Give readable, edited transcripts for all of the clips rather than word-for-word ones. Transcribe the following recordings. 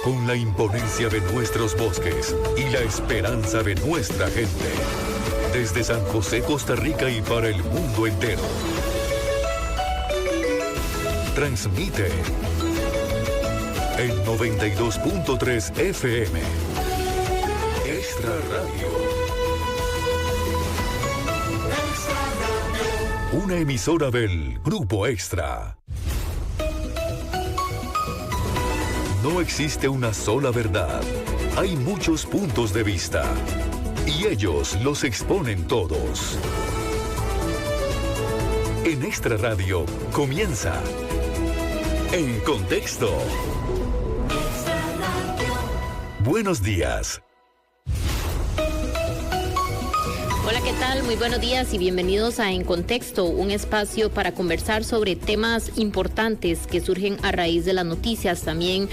con la imponencia de nuestros bosques y la esperanza de nuestra gente. Desde San José, Costa Rica y para el mundo entero. Transmite en 92.3 FM. Extra Radio. Una emisora del Grupo Extra. No existe una sola verdad. Hay muchos puntos de vista. Y ellos los exponen todos. En Extra Radio comienza En Contexto. Buenos días. Hola, ¿qué tal? Muy buenos días y bienvenidos a En Contexto, un espacio para conversar sobre temas importantes que surgen a raíz de las noticias. También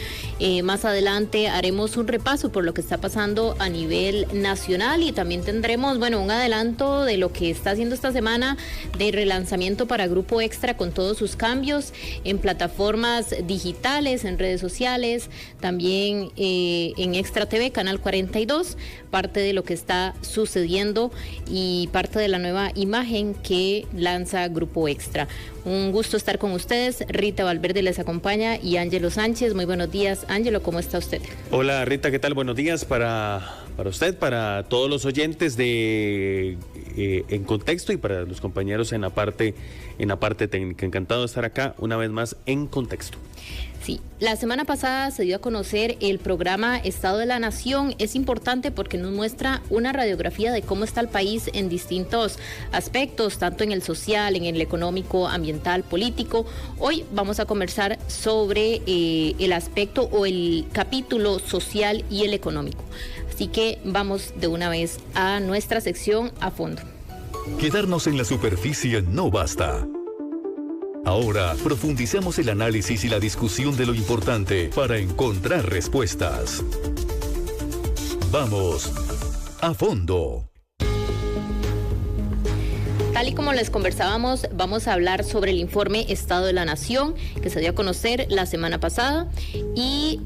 más adelante haremos un repaso por lo que está pasando a nivel nacional y también tendremos, un adelanto de lo que está haciendo esta semana de relanzamiento para Grupo Extra con todos sus cambios en plataformas digitales, en redes sociales, también en Extra TV, Canal 42, parte de lo que está sucediendo y parte de la nueva imagen que lanza Grupo Extra. Un gusto estar con ustedes. Rita Valverde les acompaña y Ángelo Sánchez. Muy buenos días. Ángelo, ¿cómo está usted? Hola Rita, ¿qué tal? Buenos días para usted, para todos los oyentes de En Contexto y para los compañeros en la parte técnica. Encantado de estar acá una vez más en Contexto. Sí, la semana pasada se dio a conocer el programa Estado de la Nación. Es importante porque nos muestra una radiografía de cómo está el país en distintos aspectos, tanto en el social, en el económico, ambiental, político. Hoy vamos a conversar sobre el aspecto o el capítulo social y el económico. Así que vamos de una vez a nuestra sección a fondo. Quedarnos en la superficie no basta. Ahora profundicemos el análisis y la discusión de lo importante para encontrar respuestas. Vamos a fondo. Tal y como les conversábamos, vamos a hablar sobre el informe Estado de la Nación que se dio a conocer la semana pasada y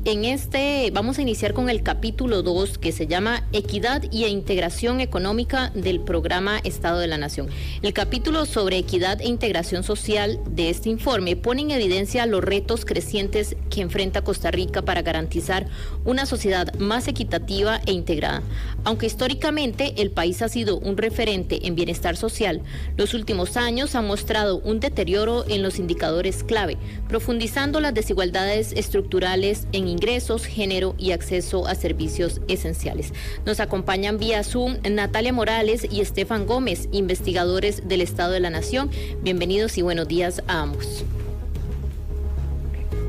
vamos a iniciar con el capítulo 2 que se llama Equidad y Integración Económica del programa Estado de la Nación. El capítulo sobre equidad e integración social de este informe pone en evidencia los retos crecientes que enfrenta Costa Rica para garantizar una sociedad más equitativa e integrada. Aunque históricamente el país ha sido un referente en bienestar social, los últimos años han mostrado un deterioro en los indicadores clave, profundizando las desigualdades estructurales en ingresos, género y acceso a servicios esenciales. Nos acompañan vía Zoom Natalia Morales y Estefan Gómez, investigadores del Estado de la Nación. Bienvenidos y buenos días a ambos.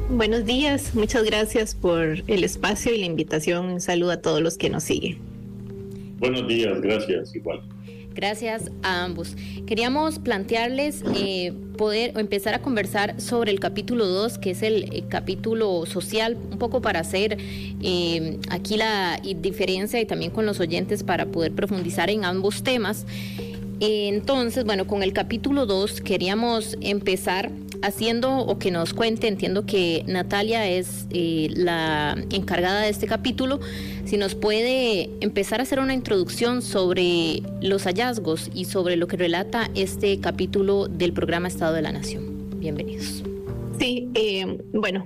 Buenos días, muchas gracias por el espacio y la invitación. Un saludo a todos los que nos siguen. Buenos días, gracias, igual. Gracias a ambos. Queríamos plantearles poder empezar a conversar sobre el capítulo 2, que es el capítulo social, un poco para hacer aquí la diferencia y también con los oyentes para poder profundizar en ambos temas. Entonces, con el capítulo 2 queríamos empezar haciendo o que nos cuente, entiendo que Natalia es la encargada de este capítulo, si nos puede empezar a hacer una introducción sobre los hallazgos y sobre lo que relata este capítulo del programa Estado de la Nación. Bienvenidos. Sí,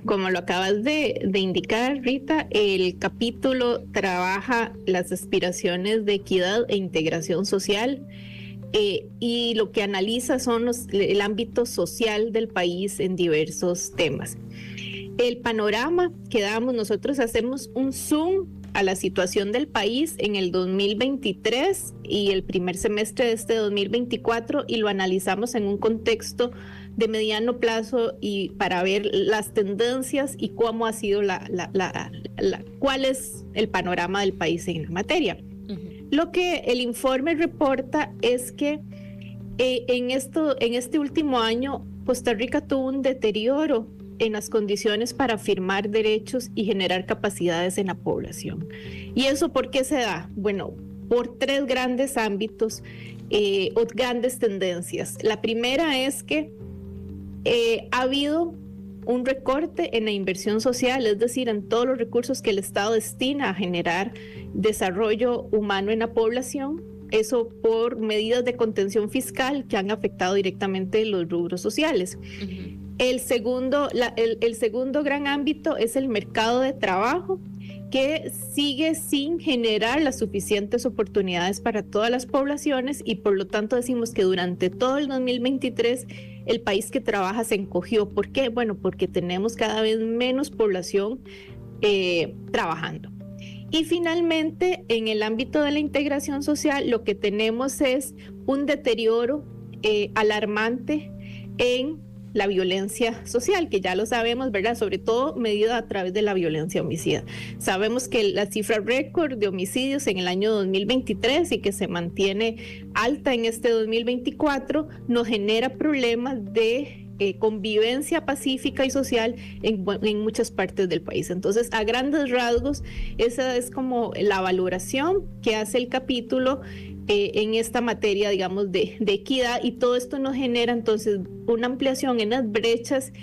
como lo acabas de indicar, Rita, el capítulo trabaja las aspiraciones de equidad e integración social. Y lo que analiza son el ámbito social del país en diversos temas. El panorama que damos, nosotros hacemos un zoom a la situación del país en el 2023 y el primer semestre de este 2024 y lo analizamos en un contexto de mediano plazo y para ver las tendencias y cómo ha sido cuál es el panorama del país en la materia. Lo que el informe reporta es que en este último año Costa Rica tuvo un deterioro en las condiciones para firmar derechos y generar capacidades en la población. ¿Y eso por qué se da? Bueno, por tres grandes ámbitos o grandes tendencias. La primera es que ha habido un recorte en la inversión social, es decir, en todos los recursos que el Estado destina a generar desarrollo humano en la población, eso por medidas de contención fiscal que han afectado directamente los rubros sociales. Uh-huh. El segundo gran ámbito es el mercado de trabajo, que sigue sin generar las suficientes oportunidades para todas las poblaciones, y por lo tanto decimos que durante todo el 2023 el país que trabaja se encogió. ¿Por qué? Bueno, porque tenemos cada vez menos población trabajando. Y finalmente, en el ámbito de la integración social, lo que tenemos es un deterioro alarmante en la violencia social, que ya lo sabemos, ¿verdad? Sobre todo medida a través de la violencia homicida. Sabemos que la cifra récord de homicidios en el año 2023 y que se mantiene alta en este 2024 nos genera problemas de convivencia pacífica y social en muchas partes del país. Entonces, a grandes rasgos, esa es como la valoración que hace el capítulo en esta materia, digamos, de equidad, y todo esto nos genera entonces una ampliación en las brechas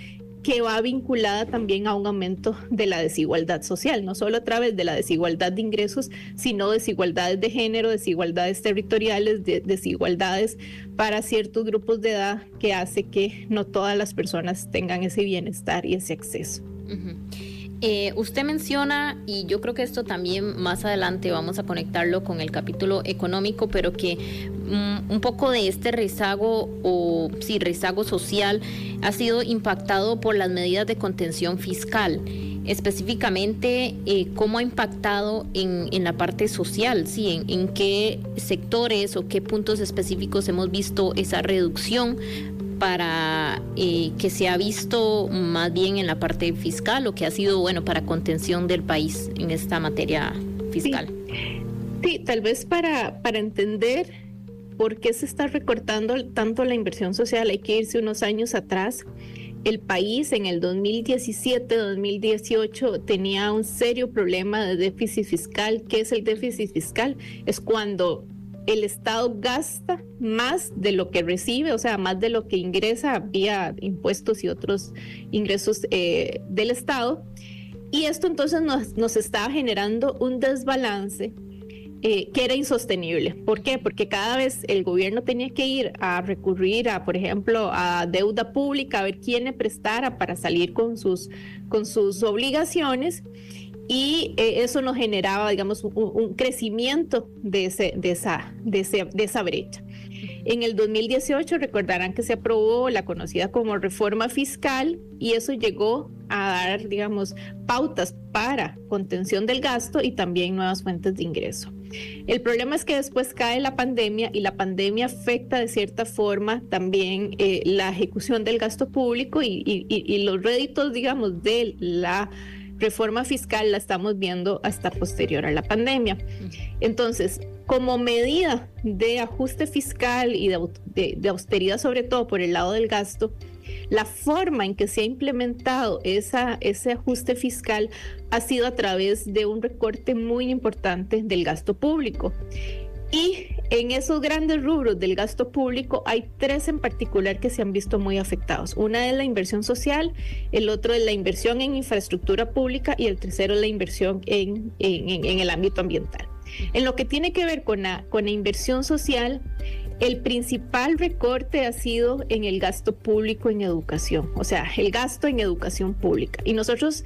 que va vinculada también a un aumento de la desigualdad social, no solo a través de la desigualdad de ingresos, sino desigualdades de género, desigualdades territoriales, desigualdades para ciertos grupos de edad, que hace que no todas las personas tengan ese bienestar y ese acceso. Uh-huh. Usted menciona, y yo creo que esto también más adelante vamos a conectarlo con el capítulo económico, pero que un poco de este rezago social ha sido impactado por las medidas de contención fiscal. Específicamente, ¿cómo ha impactado en la parte social? ¿Sí? ¿En qué sectores o qué puntos específicos hemos visto esa reducción para que se ha visto más bien en la parte fiscal, o que ha sido bueno para contención del país en esta materia fiscal? Sí, tal vez para entender por qué se está recortando tanto la inversión social hay que irse unos años atrás. El país en el 2017-2018 tenía un serio problema de déficit fiscal. ¿Qué es el déficit fiscal? Es cuando el Estado gasta más de lo que recibe, o sea, más de lo que ingresa vía impuestos y otros ingresos del Estado. Y esto entonces nos estaba generando un desbalance que era insostenible. ¿Por qué? Porque cada vez el gobierno tenía que ir a recurrir a, por ejemplo, a deuda pública, a ver quién le prestara para salir con sus obligaciones. Y eso nos generaba, digamos, un crecimiento de esa brecha. En el 2018 recordarán que se aprobó la conocida como reforma fiscal, y eso llegó a dar, digamos, pautas para contención del gasto y también nuevas fuentes de ingreso. El problema es que después cae la pandemia, y la pandemia afecta de cierta forma también la ejecución del gasto público, y los réditos, digamos, de la reforma fiscal la estamos viendo hasta posterior a la pandemia. Entonces, como medida de ajuste fiscal y de austeridad, sobre todo por el lado del gasto, la forma en que se ha implementado ese ajuste fiscal ha sido a través de un recorte muy importante del gasto público. Y en esos grandes rubros del gasto público hay tres en particular que se han visto muy afectados. Una es la inversión social, el otro es la inversión en infraestructura pública, y el tercero es la inversión en el ámbito ambiental. En lo que tiene que ver con la inversión social, el principal recorte ha sido en el gasto público en educación, o sea, el gasto en educación pública. Y nosotros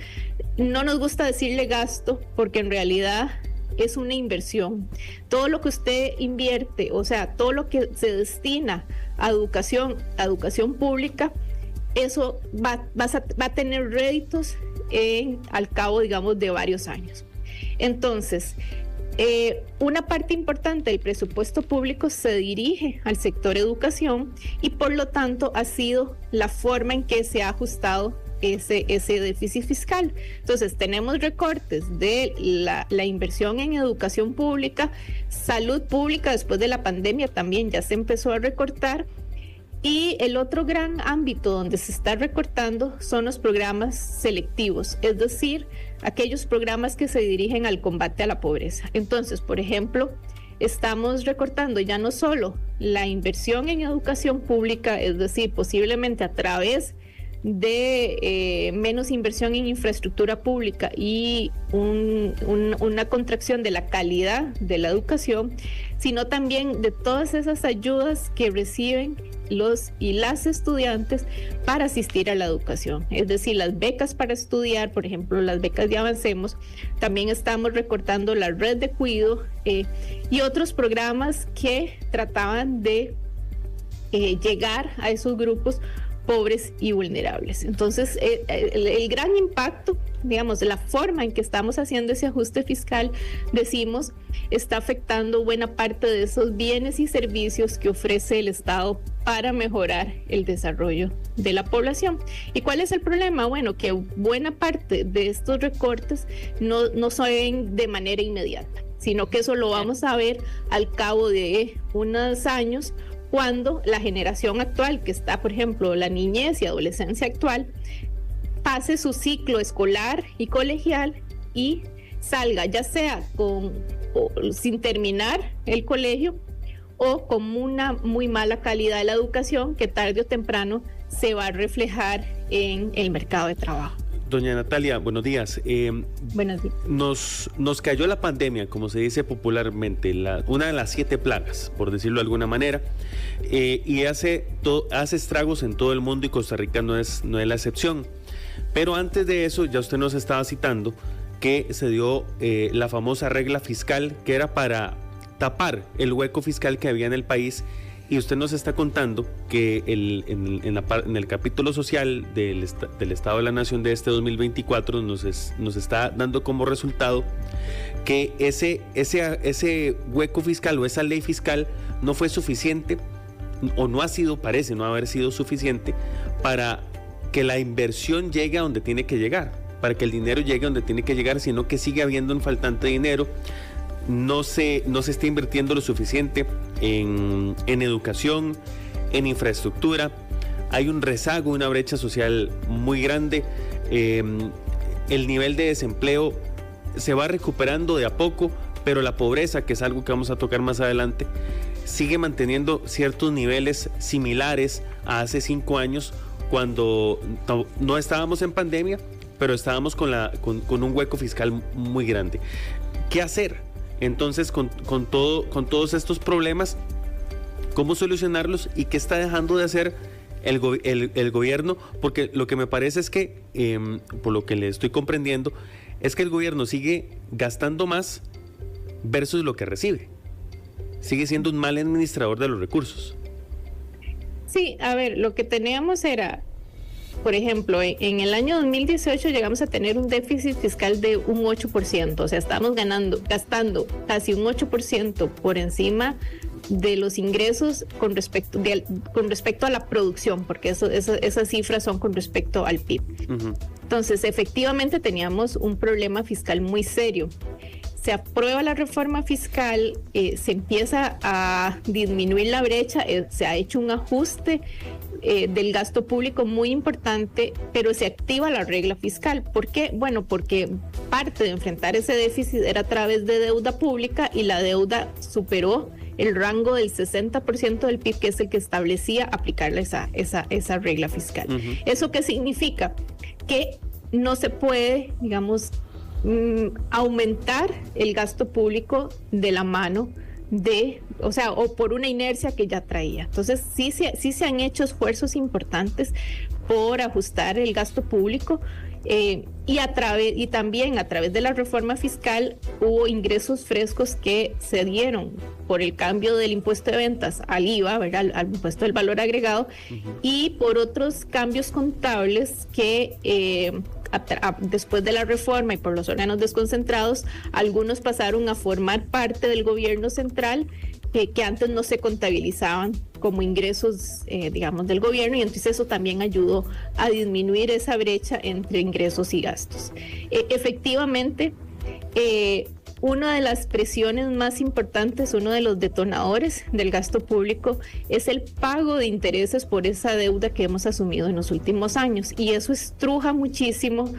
no nos gusta decirle gasto, porque en realidad es una inversión. Todo lo que usted invierte, o sea, todo lo que se destina a educación pública, eso va a tener réditos al cabo, digamos, de varios años. Entonces, una parte importante del presupuesto público se dirige al sector educación, y por lo tanto ha sido la forma en que se ha ajustado ese déficit fiscal. Entonces, tenemos recortes de la inversión en educación pública, salud pública. Después de la pandemia también ya se empezó a recortar. Y el otro gran ámbito donde se está recortando son los programas selectivos, es decir, aquellos programas que se dirigen al combate a la pobreza. Entonces, por ejemplo, estamos recortando ya no solo la inversión en educación pública, es decir, posiblemente a través de menos inversión en infraestructura pública y una contracción de la calidad de la educación, sino también de todas esas ayudas que reciben los y las estudiantes para asistir a la educación. Es decir, las becas para estudiar, por ejemplo, las becas de Avancemos, también estamos recortando la red de cuido y otros programas que trataban de llegar a esos grupos pobres y vulnerables. Entonces, el gran impacto, digamos, la forma en que estamos haciendo ese ajuste fiscal, decimos, está afectando buena parte de esos bienes y servicios que ofrece el Estado para mejorar el desarrollo de la población. ¿Y cuál es el problema? Bueno, que buena parte de estos recortes no se ven de manera inmediata, sino que eso lo vamos a ver al cabo de unos años, cuando la generación actual, que está, por ejemplo, la niñez y adolescencia actual, pase su ciclo escolar y colegial y salga ya sea sin terminar el colegio o con una muy mala calidad de la educación que tarde o temprano se va a reflejar en el mercado de trabajo. Doña Natalia, buenos días. Buenos días. Nos cayó la pandemia, como se dice popularmente, una de las 7 plagas, por decirlo de alguna manera, y hace estragos en todo el mundo, y Costa Rica no es la excepción. Pero antes de eso, ya usted nos estaba citando que se dio la famosa regla fiscal, que era para tapar el hueco fiscal que había en el país. Y usted nos está contando que en el capítulo social del Estado de la Nación de este 2024 nos está dando como resultado que ese hueco fiscal o esa ley fiscal no fue suficiente, o parece no haber sido suficiente para que la inversión llegue a donde tiene que llegar, para que el dinero llegue a donde tiene que llegar, sino que sigue habiendo un faltante de dinero. No se está invirtiendo lo suficiente en educación, en infraestructura. Hay un rezago, una brecha social muy grande. El nivel de desempleo se va recuperando de a poco, pero la pobreza, que es algo que vamos a tocar más adelante, sigue manteniendo ciertos niveles similares a hace 5 años, cuando no estábamos en pandemia, pero estábamos con un hueco fiscal muy grande. ¿Qué hacer? Entonces, con todos estos problemas, ¿cómo solucionarlos y qué está dejando de hacer el gobierno? Porque lo que me parece es que, por lo que le estoy comprendiendo, es que el gobierno sigue gastando más versus lo que recibe. Sigue siendo un mal administrador de los recursos. Sí, a ver, lo que teníamos era, por ejemplo, en el año 2018 llegamos a tener un déficit fiscal de un 8%, o sea, estamos gastando casi un 8% por encima de los ingresos con respecto a la producción, porque esas cifras son con respecto al PIB. Uh-huh. Entonces, efectivamente teníamos un problema fiscal muy serio. Se aprueba la reforma fiscal, se empieza a disminuir la brecha, se ha hecho un ajuste del gasto público muy importante, pero se activa la regla fiscal. ¿Por qué? Bueno, porque parte de enfrentar ese déficit era a través de deuda pública, y la deuda superó el rango del 60% del PIB, que es el que establecía aplicarle esa regla fiscal. Uh-huh. ¿Eso qué significa? Que no se puede, digamos, aumentar el gasto público de la mano o por una inercia que ya traía. Entonces sí se han hecho esfuerzos importantes por ajustar el gasto público, y también a través de la reforma fiscal hubo ingresos frescos que se dieron por el cambio del impuesto de ventas al IVA, ¿verdad? Al impuesto del valor agregado, uh-huh, y por otros cambios contables que después de la reforma y por los órganos desconcentrados, algunos pasaron a formar parte del gobierno central, que antes no se contabilizaban como ingresos, digamos, del gobierno, y entonces eso también ayudó a disminuir esa brecha entre ingresos y gastos. Efectivamente, una de las presiones más importantes, uno de los detonadores del gasto público, es el pago de intereses por esa deuda que hemos asumido en los últimos años, y eso estruja muchísimo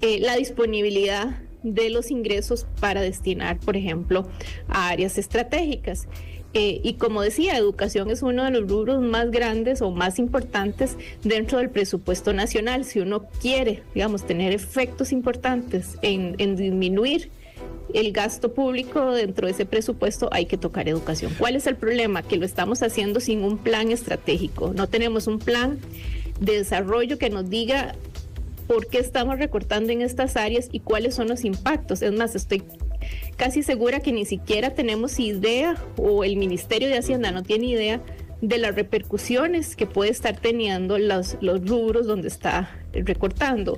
la disponibilidad de los ingresos para destinar, por ejemplo, a áreas estratégicas. Y como decía, educación es uno de los rubros más grandes o más importantes dentro del presupuesto nacional. Si uno quiere, digamos, tener efectos importantes en disminuir el gasto público dentro de ese presupuesto, hay que tocar educación. ¿Cuál es el problema? Que lo estamos haciendo sin un plan estratégico. No tenemos un plan de desarrollo que nos diga por qué estamos recortando en estas áreas y cuáles son los impactos. Es más, estoy casi segura que ni siquiera tenemos idea, o el Ministerio de Hacienda no tiene idea de las repercusiones que puede estar teniendo los rubros donde está recortando.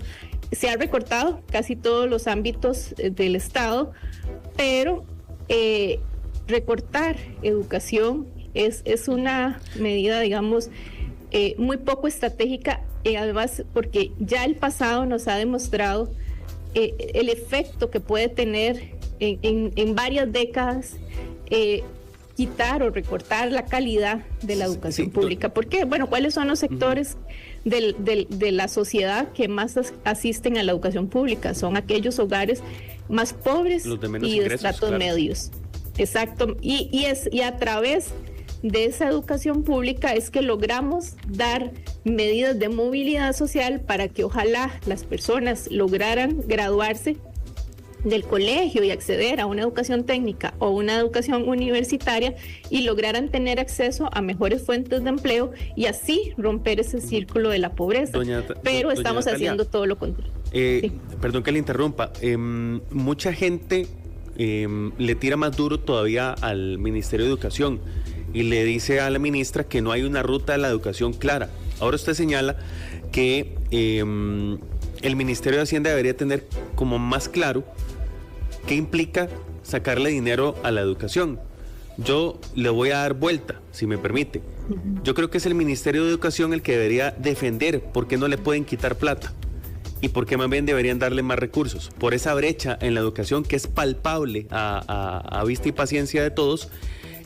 Se ha recortado casi todos los ámbitos del Estado, pero recortar educación es una medida, digamos, muy poco estratégica, además porque ya el pasado nos ha demostrado el efecto que puede tener en varias décadas quitar o recortar la calidad de la educación pública. ¿Por qué? Bueno, ¿cuáles son los sectores de la sociedad que más asisten a la educación pública? Son aquellos hogares más pobres y de estratos medios. Exacto. Y a través de esa educación pública es que logramos dar medidas de movilidad social para que ojalá las personas lograran graduarse del colegio y acceder a una educación técnica o una educación universitaria y lograran tener acceso a mejores fuentes de empleo y así romper ese círculo de la pobreza. Pero estamos haciendo todo lo contrario. Sí. Perdón que le interrumpa. Mucha gente le tira más duro todavía al Ministerio de Educación y le dice a la ministra que no hay una ruta de la educación clara. Ahora usted señala que el Ministerio de Hacienda debería tener como más claro qué implica sacarle dinero a la educación. Yo le voy a dar vuelta, si me permite. Yo creo que es el Ministerio de Educación el que debería defender por qué no le pueden quitar plata y por qué más bien deberían darle más recursos. Por esa brecha en la educación que es palpable a vista y paciencia de todos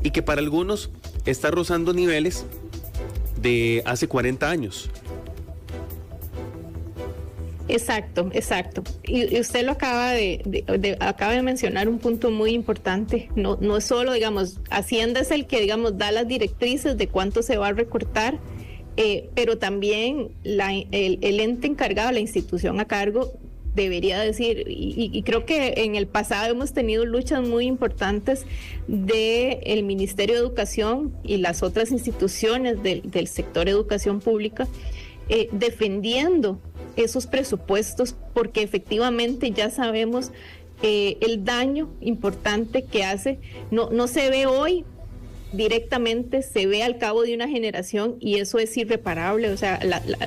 y que para algunos está rozando niveles de hace 40 años. Exacto. Y usted lo acaba de mencionar un punto muy importante. No es solo, digamos, Hacienda es el que, digamos, da las directrices de cuánto se va a recortar, pero también el ente encargado, la institución a cargo, debería decir, y creo que en el pasado hemos tenido luchas muy importantes del Ministerio de Educación y las otras instituciones del sector educación pública, defendiendo esos presupuestos, porque efectivamente ya sabemos el daño importante que hace. No se ve hoy directamente, se ve al cabo de una generación y eso es irreparable. O sea,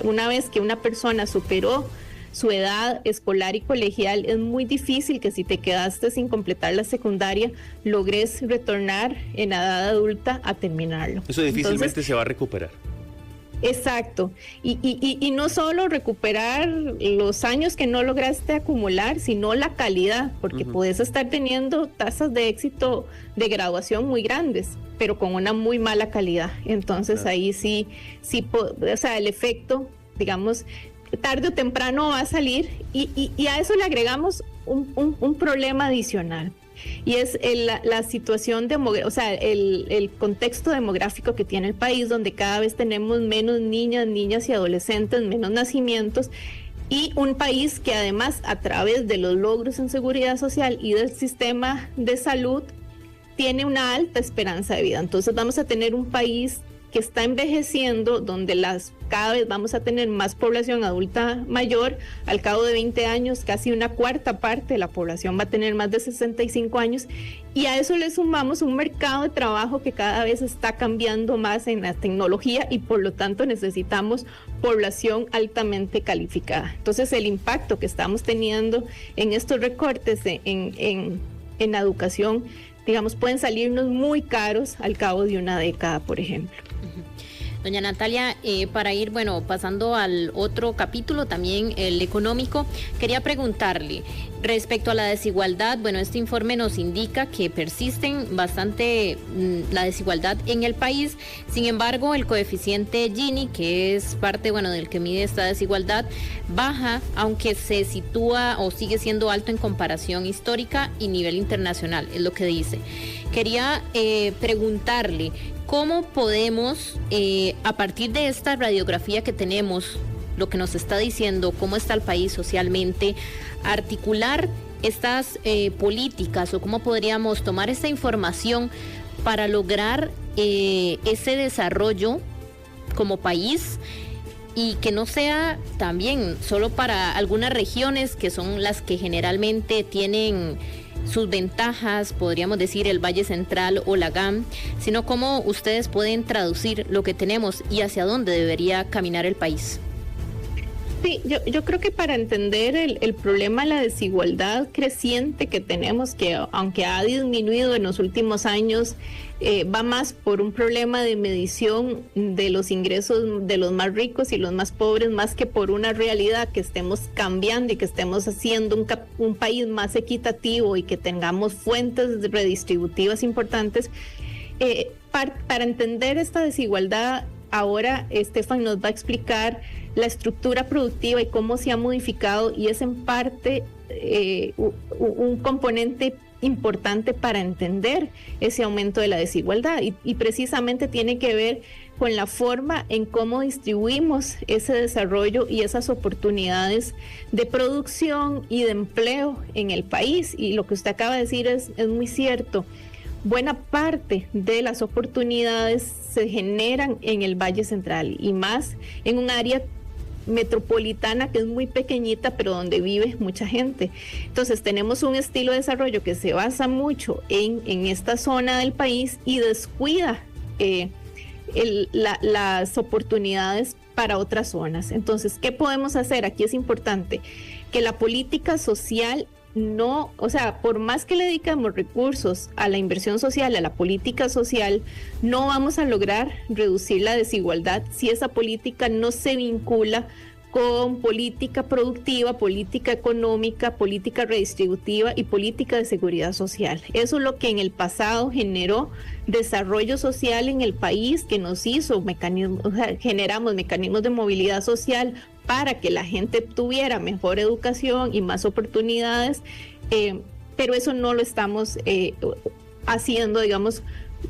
una vez que una persona superó su edad escolar y colegial, es muy difícil que si te quedaste sin completar la secundaria, logres retornar en edad adulta a terminarlo. Eso difícilmente se va a recuperar. Exacto, y no solo recuperar los años que no lograste acumular, sino la calidad, porque puedes estar teniendo tasas de éxito de graduación muy grandes, pero con una muy mala calidad. Entonces ahí sí, o sea, el efecto, digamos, tarde o temprano va a salir y a eso le agregamos un problema adicional. Y es la situación o sea, el contexto demográfico que tiene el país, donde cada vez tenemos menos niñas y adolescentes, menos nacimientos, y un país que además a través de los logros en seguridad social y del sistema de salud tiene una alta esperanza de vida. Entonces vamos a tener un país que está envejeciendo, donde cada vez vamos a tener más población adulta mayor. Al cabo de 20 años, casi una cuarta parte de la población va a tener más de 65 años, y a eso le sumamos un mercado de trabajo que cada vez está cambiando más en la tecnología y por lo tanto necesitamos población altamente calificada. Entonces el impacto que estamos teniendo en estos recortes en la educación, digamos, pueden salirnos muy caros al cabo de una década, por ejemplo. Doña Natalia, para ir, pasando al otro capítulo, también el económico, quería preguntarle respecto a la desigualdad. Este informe nos indica que persisten bastante la desigualdad en el país. Sin embargo, el coeficiente Gini, que es parte, del que mide esta desigualdad, baja, aunque se sitúa o sigue siendo alto en comparación histórica y nivel internacional, es lo que dice. Quería preguntarle, ¿cómo podemos, a partir de esta radiografía que tenemos, lo que nos está diciendo, cómo está el país socialmente, articular estas políticas, o cómo podríamos tomar esta información para lograr ese desarrollo como país, y que no sea también solo para algunas regiones que son las que generalmente tienen sus ventajas, podríamos decir el Valle Central o la GAM, sino cómo ustedes pueden traducir lo que tenemos y hacia dónde debería caminar el país? Sí, yo creo que para entender el problema de la desigualdad creciente que tenemos, que aunque ha disminuido en los últimos años, va más por un problema de medición de los ingresos de los más ricos y los más pobres, más que por una realidad que estemos cambiando y que estemos haciendo un país más equitativo y que tengamos fuentes redistributivas importantes. Para entender esta desigualdad, ahora Estefan nos va a explicar la estructura productiva y cómo se ha modificado, y es en parte un componente importante para entender ese aumento de la desigualdad, y precisamente tiene que ver con la forma en cómo distribuimos ese desarrollo y esas oportunidades de producción y de empleo en el país. Y lo que usted acaba de decir es muy cierto. Buena parte de las oportunidades se generan en el Valle Central, y más en un área metropolitana que es muy pequeñita, pero donde vive mucha gente. Entonces tenemos un estilo de desarrollo que se basa mucho en esta zona del país y descuida las oportunidades para otras zonas. Entonces, ¿qué podemos hacer? Aquí es importante que la política social no, por más que le dediquemos recursos a la inversión social, a la política social, no vamos a lograr reducir la desigualdad si esa política no se vincula con política productiva, política económica, política redistributiva y política de seguridad social. Eso es lo que en el pasado generó desarrollo social en el país, que nos hizo generamos mecanismos de movilidad social para que la gente tuviera mejor educación y más oportunidades, pero eso no lo estamos haciendo, digamos,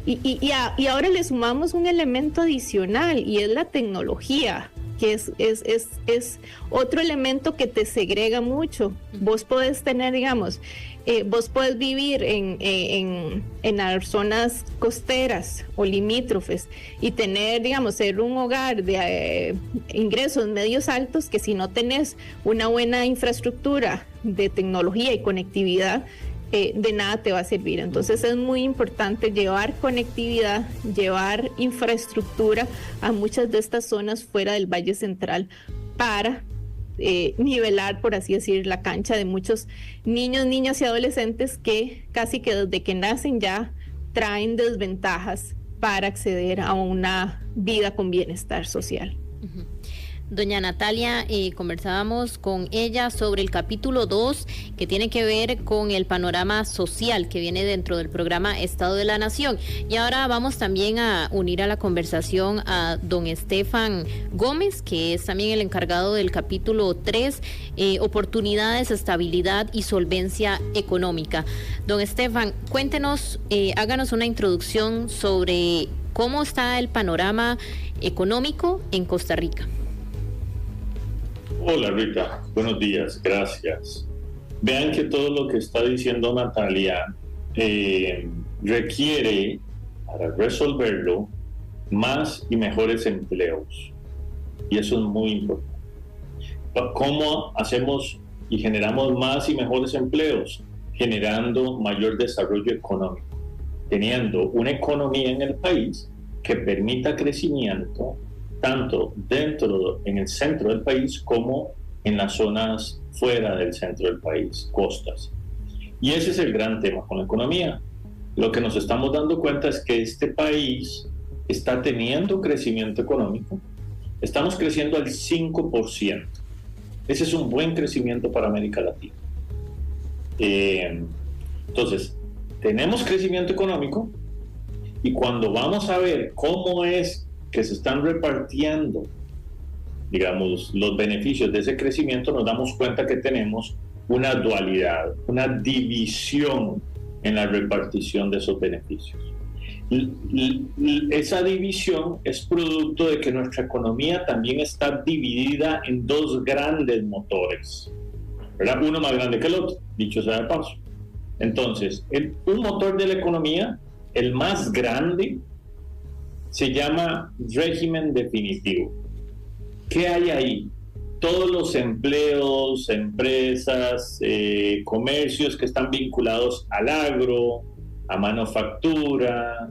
y ahora le sumamos un elemento adicional, y es la tecnología, que es otro elemento que te segrega mucho. Vos podés tener, digamos, vos podés vivir en las zonas costeras o limítrofes y tener, digamos, ser un hogar de ingresos medios altos, que si no tenés una buena infraestructura de tecnología y conectividad, de nada te va a servir. Entonces es muy importante llevar conectividad, llevar infraestructura a muchas de estas zonas fuera del Valle Central para nivelar, por así decir, la cancha de muchos niños, niñas y adolescentes que casi que desde que nacen ya traen desventajas para acceder a una vida con bienestar social. Uh-huh. Doña Natalia, conversábamos con ella sobre el capítulo 2, que tiene que ver con el panorama social que viene dentro del programa Estado de la Nación. Y ahora vamos también a unir a la conversación a don Estefan Gómez, que es también el encargado del capítulo 3, oportunidades, estabilidad y solvencia económica. Don Estefan, cuéntenos, háganos una introducción sobre cómo está el panorama económico en Costa Rica. Hola Rita, buenos días, gracias. Vean que todo lo que está diciendo Natalia requiere, para resolverlo, más y mejores empleos. Y eso es muy importante. ¿Cómo hacemos y generamos más y mejores empleos? Generando mayor desarrollo económico, teniendo una economía en el país que permita crecimiento tanto en el centro del país como en las zonas fuera del centro del país, costas. Y ese es el gran tema con la economía. Lo que nos estamos dando cuenta es que este país está teniendo crecimiento económico. Estamos creciendo al 5%. Ese es un buen crecimiento para América Latina. Entonces, tenemos crecimiento económico, y cuando vamos a ver cómo es que se están repartiendo, digamos, los beneficios de ese crecimiento, nos damos cuenta que tenemos una dualidad, una división en la repartición de esos beneficios. Esa división es producto de que nuestra economía también está dividida en dos grandes motores, ¿verdad? Uno más grande que el otro, dicho sea de paso. Entonces, un motor de la economía, el más grande, se llama régimen definitivo. ¿Qué hay ahí? Todos los empleos, empresas, comercios que están vinculados al agro, a manufactura,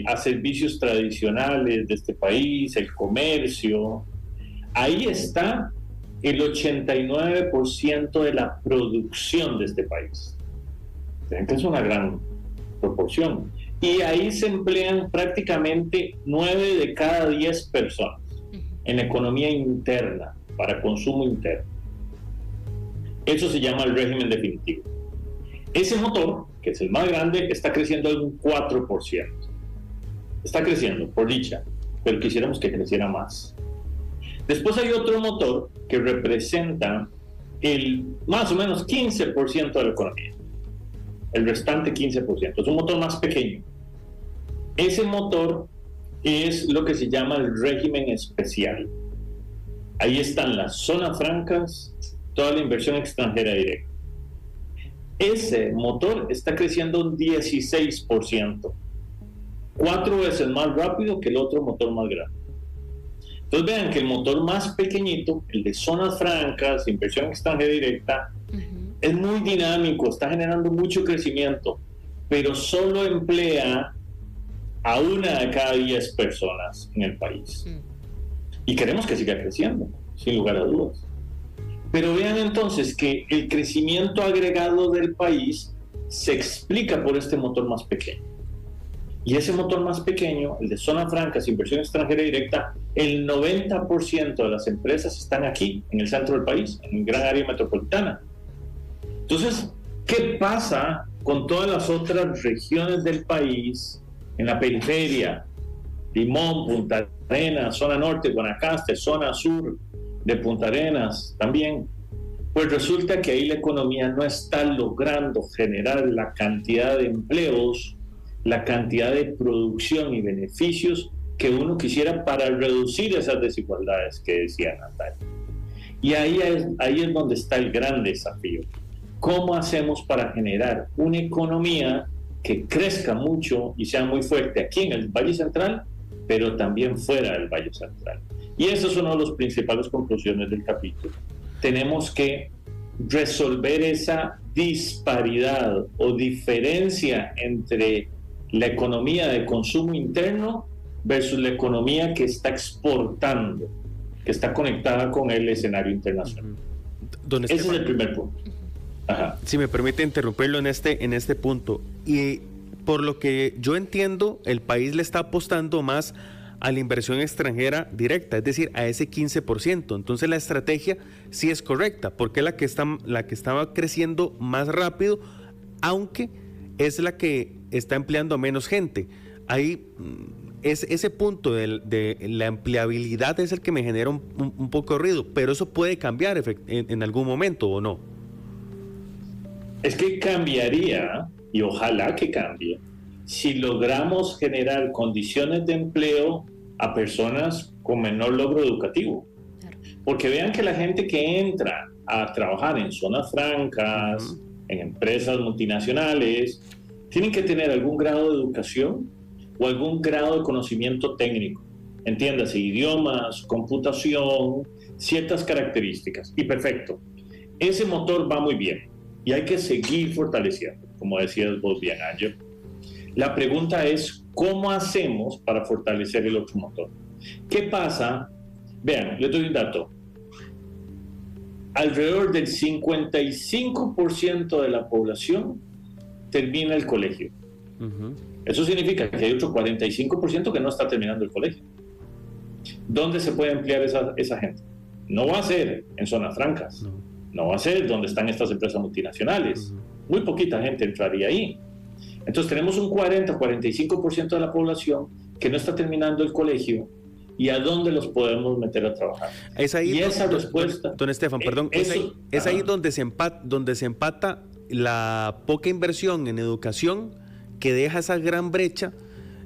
a servicios tradicionales de este país, el comercio. Ahí está el 89% de la producción de este país. Es una gran proporción. Y ahí se emplean prácticamente 9 de cada 10 personas en economía interna, para consumo interno. Eso se llama el régimen definitivo. Ese motor, que es el más grande, está creciendo en un 4%. Está creciendo, por dicha, pero quisiéramos que creciera más. Después hay otro motor que representa el más o menos 15% de la economía. El restante 15%. Es un motor más pequeño. Ese motor es lo que se llama el régimen especial. Ahí están las zonas francas, toda la inversión extranjera directa. Ese motor está creciendo un 16%, 4 veces más rápido que el otro motor más grande. Entonces vean que el motor más pequeñito, el de zonas francas, inversión extranjera directa, es muy dinámico, está generando mucho crecimiento, pero solo emplea a 1 de cada 10 personas en el país. Y queremos que siga creciendo, sin lugar a dudas. Pero vean entonces que el crecimiento agregado del país se explica por este motor más pequeño. Y ese motor más pequeño, el de zonas francas, inversión extranjera directa, el 90% de las empresas están aquí, en el centro del país, en un gran área metropolitana. Entonces, ¿qué pasa con todas las otras regiones del país, en la periferia? Limón, Punta Arenas, zona norte, Guanacaste, zona sur de Punta Arenas también. Pues resulta que ahí la economía no está logrando generar la cantidad de empleos, la cantidad de producción y beneficios que uno quisiera para reducir esas desigualdades que decía Natalia. Y ahí es donde está el gran desafío. ¿Cómo hacemos para generar una economía que crezca mucho y sea muy fuerte aquí en el Valle Central, pero también fuera del Valle Central? Y eso es una de las principales conclusiones del capítulo. Tenemos que resolver esa disparidad o diferencia entre la economía de consumo interno versus la economía que está exportando, que está conectada con el escenario internacional. Ese es el primer punto. Ajá. Si me permite interrumpirlo en este punto. Y por lo que yo entiendo, el país le está apostando más a la inversión extranjera directa, es decir, a ese 15%. Entonces la estrategia sí es correcta, porque es la que estaba creciendo más rápido, aunque es la que está empleando a menos gente. Ahí ese punto de la empleabilidad es el que me genera un poco de ruido, pero eso puede cambiar en algún momento, ¿o no? Es que cambiaría, y ojalá que cambie, si logramos generar condiciones de empleo a personas con menor logro educativo. Porque vean que la gente que entra a trabajar en zonas francas, en empresas multinacionales, tienen que tener algún grado de educación o algún grado de conocimiento técnico. Entiéndase, idiomas, computación, ciertas características. Y perfecto. Ese motor va muy bien y hay que seguir fortaleciendo, como decías vos bien, Ángel. La pregunta es, ¿cómo hacemos para fortalecer el otro motor? ¿Qué pasa? Vean, les doy un dato. Alrededor del 55% de la población termina el colegio. Eso significa que hay otro 45% que no está terminando el colegio. ¿Dónde se puede emplear esa gente? No va a ser en zonas francas, no va a ser donde están estas empresas multinacionales. Muy poquita gente entraría ahí. Entonces tenemos un 40-45% de la población que no está terminando el colegio. ¿Y a dónde los podemos meter a trabajar? Es ahí, y esa respuesta... Don Estefan, perdón, es ahí donde se empata la poca inversión en educación, que deja esa gran brecha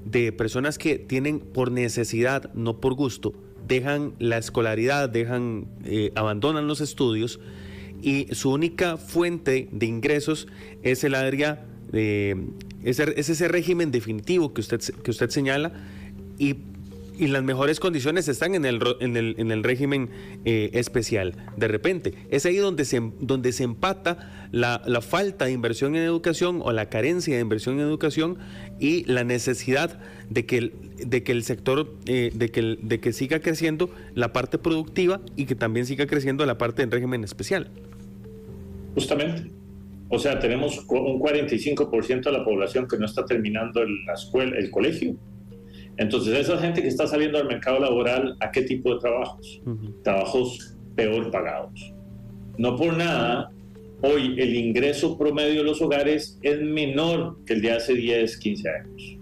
de personas que tienen por necesidad, no por gusto, dejan la escolaridad, abandonan los estudios, y su única fuente de ingresos es el área es ese régimen definitivo que usted señala, y las mejores condiciones están en el régimen especial. De repente, es ahí donde se empata la falta de inversión en educación, o la carencia de inversión en educación, y la necesidad de que el sector, de que siga creciendo la parte productiva, y que también siga creciendo la parte del régimen especial. Justamente. O sea, tenemos un 45% de la población que no está terminando la escuela, el colegio. Entonces, esa gente que está saliendo al mercado laboral, ¿a qué tipo de trabajos? Trabajos peor pagados. No por nada, hoy el ingreso promedio de los hogares es menor que el de hace 10, 15 años.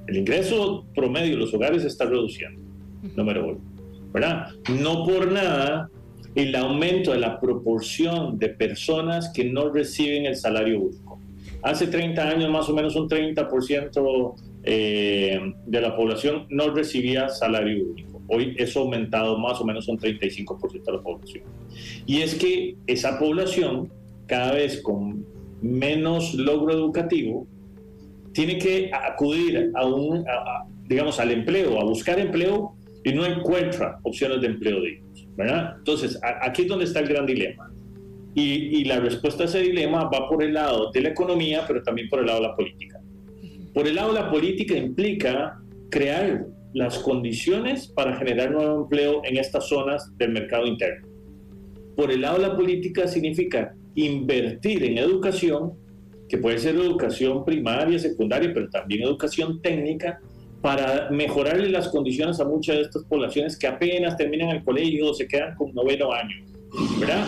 El ingreso promedio de los hogares se está reduciendo, número uno, ¿verdad? No por nada, el aumento de la proporción de personas que no reciben el salario único. Hace 30 años, más o menos un 30% de la población no recibía salario único. Hoy eso ha aumentado más o menos un 35% de la población. Y es que esa población, cada vez con menos logro educativo, tiene que acudir digamos, al empleo, a buscar empleo, y no encuentra opciones de empleo dignos, ¿verdad? Entonces, aquí es donde está el gran dilema. Y la respuesta a ese dilema va por el lado de la economía, pero también por el lado de la política. Por el lado de la política implica crear las condiciones para generar nuevo empleo en estas zonas del mercado interno. Por el lado de la política significa invertir en educación, que puede ser educación primaria, secundaria, pero también educación técnica, para mejorarle las condiciones a muchas de estas poblaciones que apenas terminan el colegio o se quedan con 9º año, ¿verdad?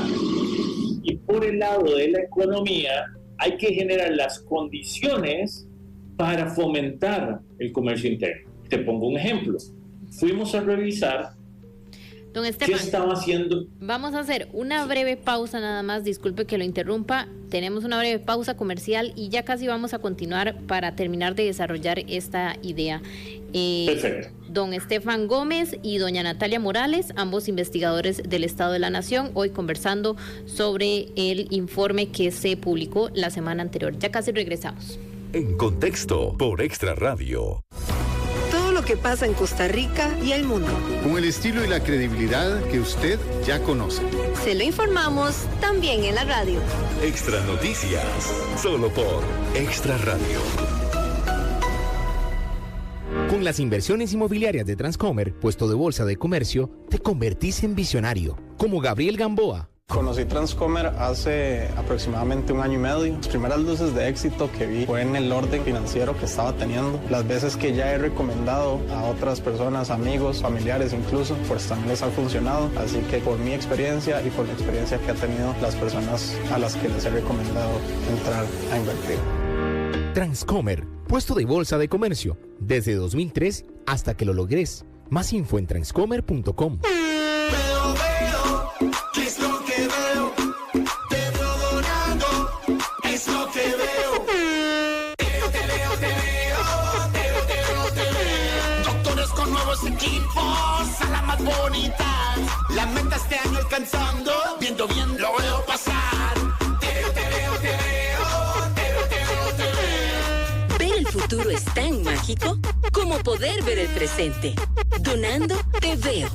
Y por el lado de la economía hay que generar las condiciones para fomentar el comercio interno. Te pongo un ejemplo. Fuimos a revisar Don Estefan, qué estaba haciendo. Vamos a hacer una breve pausa nada más, disculpe que lo interrumpa. Tenemos una breve pausa comercial y ya casi vamos a continuar para terminar de desarrollar esta idea. Perfecto. Don Estefan Gómez y doña Natalia Morales, ambos investigadores del Estado de la Nación, hoy conversando sobre el informe que se publicó la semana anterior. Ya casi regresamos. En Contexto, por Extra Radio. Todo lo que pasa en Costa Rica y el mundo. Con el estilo y la credibilidad que usted ya conoce. Se lo informamos también en la radio. Extra Noticias, solo por Extra Radio. Con las inversiones inmobiliarias de Transcomer, puesto de bolsa de comercio, te convertís en visionario, como Gabriel Gamboa. Conocí Transcomer hace aproximadamente 1 año y medio. Las primeras luces de éxito que vi fue en el orden financiero que estaba teniendo. Las veces que ya he recomendado a otras personas, amigos, familiares incluso, pues también les ha funcionado. Así que por mi experiencia y por la experiencia que han tenido las personas a las que les he recomendado entrar a invertir. Transcomer, puesto de bolsa de comercio, desde 2003 hasta que lo logres. Más info en transcomer.com. Equipos a la más bonita. La meta este año alcanzando. Viendo bien lo veo pasar. Te veo. Ver el futuro es tan mágico como poder ver el presente. Donando Te Veo.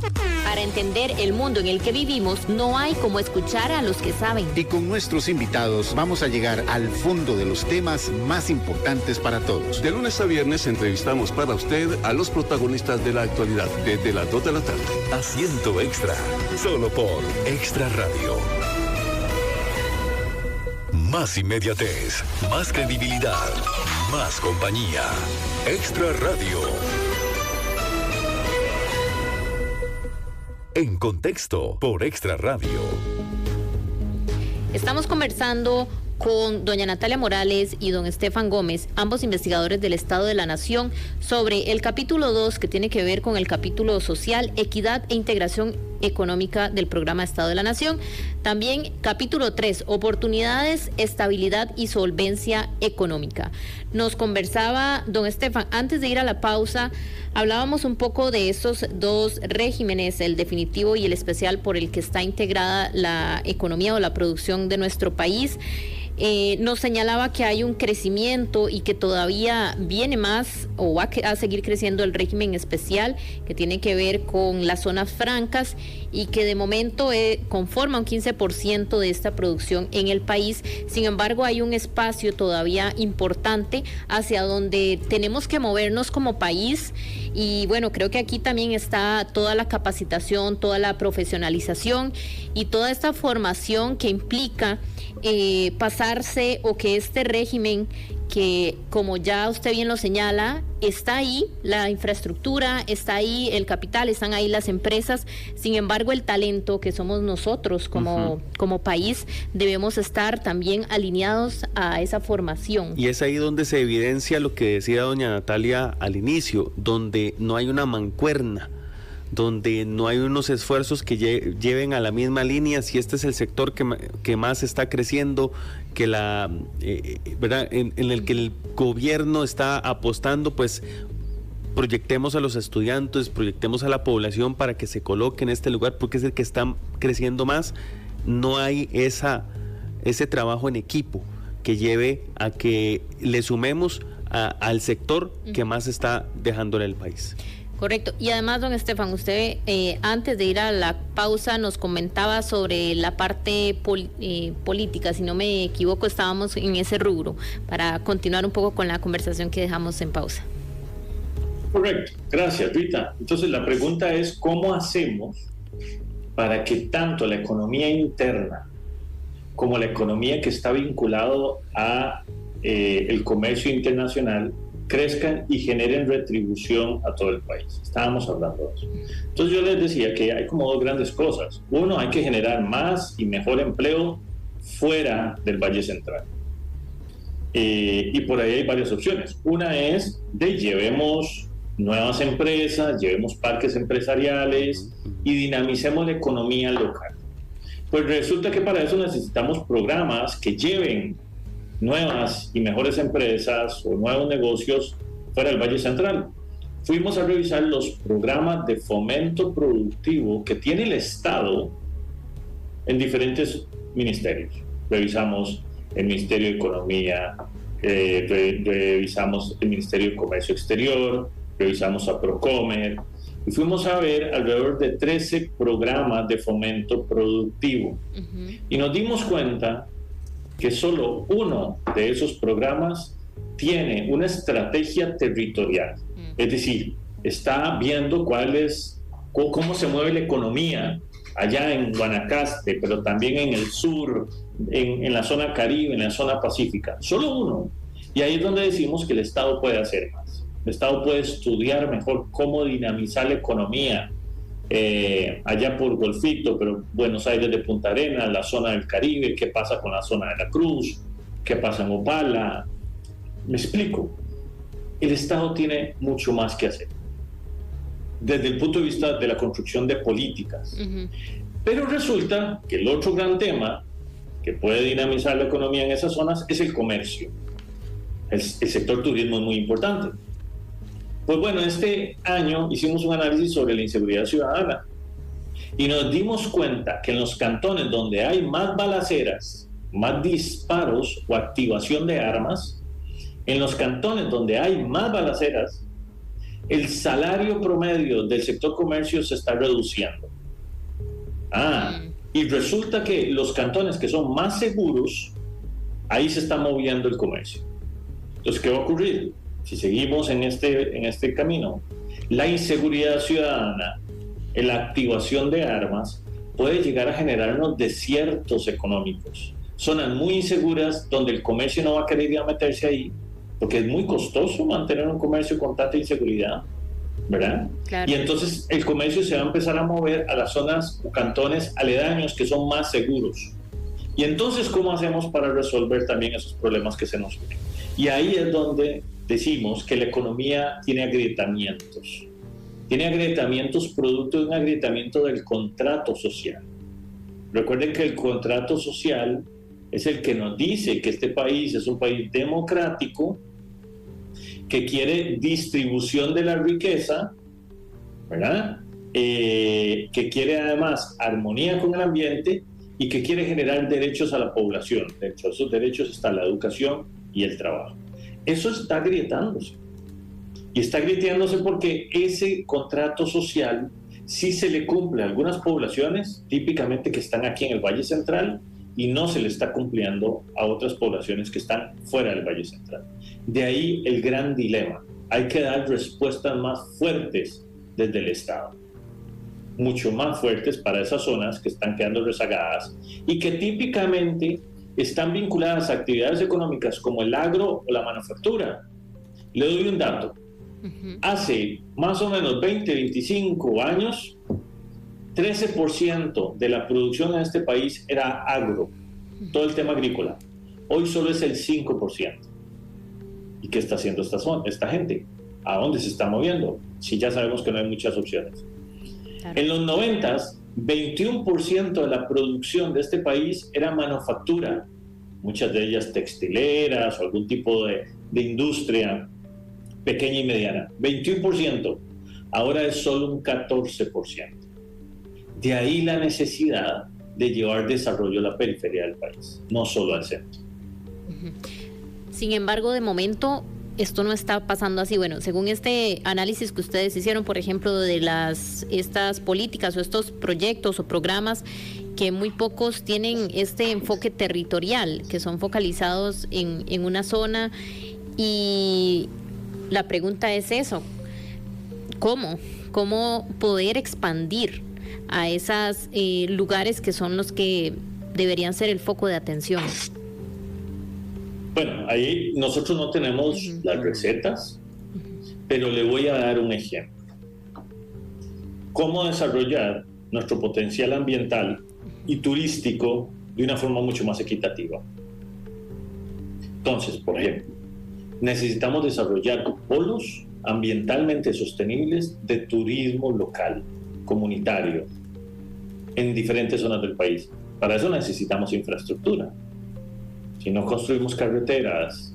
Para entender el mundo en el que vivimos, no hay como escuchar a los que saben. Y con nuestros invitados vamos a llegar al fondo de los temas más importantes para todos. De lunes a viernes entrevistamos para usted a los protagonistas de la actualidad desde las 2 de la tarde. Asiento Extra, solo por Extra Radio. Más inmediatez, más credibilidad, más compañía. Extra Radio. En Contexto por Extra Radio. Estamos conversando con doña Natalia Morales y don Estefan Gómez, ambos investigadores del Estado de la Nación, sobre el capítulo 2 que tiene que ver con el capítulo social, equidad e integración económica del programa Estado de la Nación. También capítulo 3, oportunidades, estabilidad y solvencia económica. Nos conversaba don Estefan, antes de ir a la pausa, hablábamos un poco de estos dos regímenes, el definitivo y el especial, por el que está integrada la economía o la producción de nuestro país. Nos señalaba que hay un crecimiento y que todavía viene más o va a seguir creciendo el régimen especial, que tiene que ver con las zonas francas y que de momento conforma un 15% de esta producción en el país. Sin embargo, hay un espacio todavía importante hacia donde tenemos que movernos como país, y bueno, creo que aquí también está toda la capacitación, toda la profesionalización y toda esta formación que implica pasarse, o que este régimen, que como ya usted bien lo señala, está ahí la infraestructura, está ahí el capital, están ahí las empresas. Sin embargo, el talento, que somos nosotros como país, debemos estar también alineados a esa formación. Y es ahí donde se evidencia lo que decía doña Natalia al inicio, donde no hay una mancuerna, donde no hay unos esfuerzos que lleven a la misma línea. Si este es el sector que más está creciendo, que ¿verdad? En el que el gobierno está apostando, pues proyectemos a los estudiantes, proyectemos a la población para que se coloque en este lugar, porque es el que está creciendo más. No hay ese trabajo en equipo que lleve a que le sumemos al sector que más está dejándole al país. Correcto. Y además, don Estefan, usted antes de ir a la pausa nos comentaba sobre la parte política. Si no me equivoco, estábamos en ese rubro, para continuar un poco con la conversación que dejamos en pausa. Correcto. Gracias, Rita. Entonces, la pregunta es, ¿cómo hacemos para que tanto la economía interna como la economía que está vinculado a el comercio internacional crezcan y generen retribución a todo el país? Estábamos hablando de eso. Entonces yo les decía que hay como dos grandes cosas. Uno, hay que generar más y mejor empleo fuera del Valle Central. Y por ahí hay varias opciones. Una es llevemos nuevas empresas, llevemos parques empresariales y dinamicemos la economía local. Pues resulta que para eso necesitamos programas que lleven nuevas y mejores empresas o nuevos negocios fuera del Valle Central. Fuimos a revisar los programas de fomento productivo que tiene el Estado en diferentes ministerios. Revisamos el Ministerio de Economía, revisamos el Ministerio de Comercio Exterior, revisamos a Procomer, y fuimos a ver alrededor de 13 programas de fomento productivo. Y nos dimos cuenta que solo uno de esos programas tiene una estrategia territorial. Es decir, está viendo cómo se mueve la economía allá en Guanacaste, pero también en el sur, en la zona Caribe, en la zona Pacífica. Solo uno. Y ahí es donde decimos que el Estado puede hacer más. El Estado puede estudiar mejor cómo dinamizar la economía allá por Golfito, pero Buenos Aires de Punta Arenas, la zona del Caribe, qué pasa con la zona de la Cruz, qué pasa en Opala. Me explico. El Estado tiene mucho más que hacer desde el punto de vista de la construcción de políticas. Pero resulta que el otro gran tema que puede dinamizar la economía en esas zonas es el comercio. El sector turismo es muy importante. Pues bueno, este año hicimos un análisis sobre la inseguridad ciudadana y nos dimos cuenta que en los cantones donde hay más balaceras, más disparos o activación de armas, en los cantones donde hay más balaceras, el salario promedio del sector comercio se está reduciendo. Y resulta que los cantones que son más seguros, ahí se está moviendo el comercio. Entonces, ¿qué va a ocurrir? Si seguimos en este camino, la inseguridad ciudadana, la activación de armas, puede llegar a generarnos desiertos económicos. zonas muy inseguras donde el comercio no va a querer ir a meterse ahí, porque es muy costoso mantener un comercio con tanta inseguridad, ¿verdad? Claro. Y entonces el comercio se va a empezar a mover a las zonas o cantones aledaños que son más seguros. Y entonces, ¿cómo hacemos para resolver también esos problemas que se nos unen? Y ahí es donde decimos que la economía tiene agrietamientos. Tiene agrietamientos producto de un agrietamiento del contrato social. Recuerden que el contrato social es el que nos dice que este país es un país democrático, que quiere distribución de la riqueza, ¿verdad? Que quiere además armonía con el ambiente y que quiere generar derechos a la población. Dentro de esos derechos está la educación y el trabajo. Eso está agrietándose. Y está agrietándose porque ese contrato social sí se le cumple a algunas poblaciones, típicamente que están aquí en el Valle Central, y no se le está cumpliendo a otras poblaciones que están fuera del Valle Central. De ahí el gran dilema. Hay que dar respuestas más fuertes desde el Estado. Mucho más fuertes para esas zonas que están quedando rezagadas y que típicamente están vinculadas a actividades económicas como el agro o la manufactura. Le doy un dato. Hace más o menos 20, 25 años, 13% de la producción en este país era agro, todo el tema agrícola. Hoy solo es el 5%. ¿Y qué está haciendo esta gente? ¿A dónde se está moviendo? Si ya sabemos que no hay muchas opciones. Claro. En los 90s, 21% de la producción de este país era manufactura, muchas de ellas textileras o algún tipo de industria pequeña y mediana. 21%. Ahora es solo un 14%. De ahí la necesidad de llevar desarrollo a la periferia del país, no solo al centro. Sin embargo, de momento, esto no está pasando así. Bueno, según este análisis que ustedes hicieron, por ejemplo, de estas políticas o estos proyectos o programas, que muy pocos tienen este enfoque territorial, que son focalizados en una zona. Y la pregunta es eso, ¿cómo poder expandir a esos lugares que son los que deberían ser el foco de atención? Bueno, ahí nosotros no tenemos las recetas, pero le voy a dar un ejemplo. ¿Cómo desarrollar nuestro potencial ambiental y turístico de una forma mucho más equitativa? Entonces, por ejemplo, necesitamos desarrollar polos ambientalmente sostenibles de turismo local, comunitario, en diferentes zonas del país. Para eso necesitamos infraestructura. Si no construimos carreteras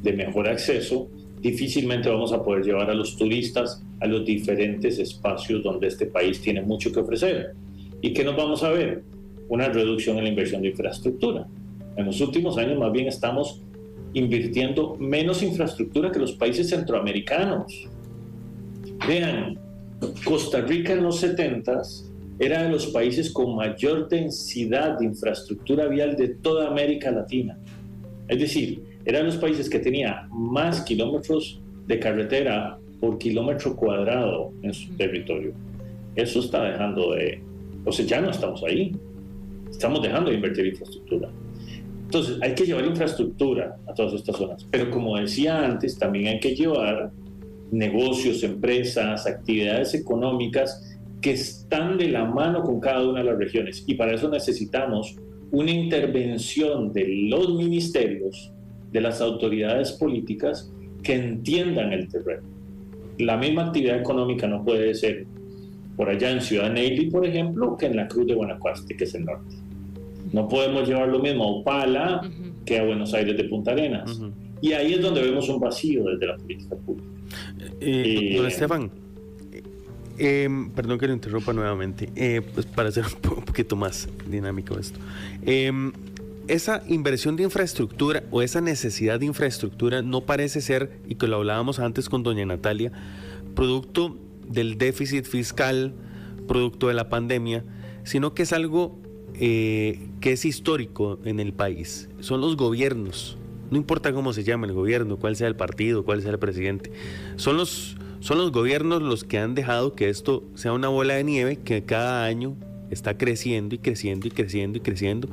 de mejor acceso, difícilmente vamos a poder llevar a los turistas a los diferentes espacios donde este país tiene mucho que ofrecer. ¿Y qué nos vamos a ver? Una reducción en la inversión de infraestructura. En los últimos años más bien estamos invirtiendo menos infraestructura que los países centroamericanos. Vean, Costa Rica en los 70s era de los países con mayor densidad de infraestructura vial de toda América Latina. Es decir, eran los países que tenía más kilómetros de carretera por kilómetro cuadrado en su territorio. Eso está dejando de... O sea, ya no estamos ahí. Estamos dejando de invertir en infraestructura. Entonces, hay que llevar infraestructura a todas estas zonas. Pero como decía antes, también hay que llevar negocios, empresas, actividades económicas que están de la mano con cada una de las regiones. Y para eso necesitamos una intervención de los ministerios, de las autoridades políticas que entiendan el terreno. La misma actividad económica no puede ser por allá en Ciudad Neyli, por ejemplo, que en la Cruz de Guanacaste, que es el norte. No podemos llevar lo mismo a Opala que a Buenos Aires de Punta Arenas. Y ahí es donde vemos un vacío desde la política pública. Don Estefan, perdón que lo interrumpa nuevamente, pues para hacer un poquito más dinámico esto. Esa inversión de infraestructura o esa necesidad de infraestructura no parece ser, y que lo hablábamos antes con doña Natalia, producto del déficit fiscal, producto de la pandemia, sino que es algo que es histórico en el país. Son los gobiernos, no importa cómo se llame el gobierno, cuál sea el partido, cuál sea el presidente, son los gobiernos los que han dejado que esto sea una bola de nieve que cada año está creciendo y creciendo y creciendo y creciendo,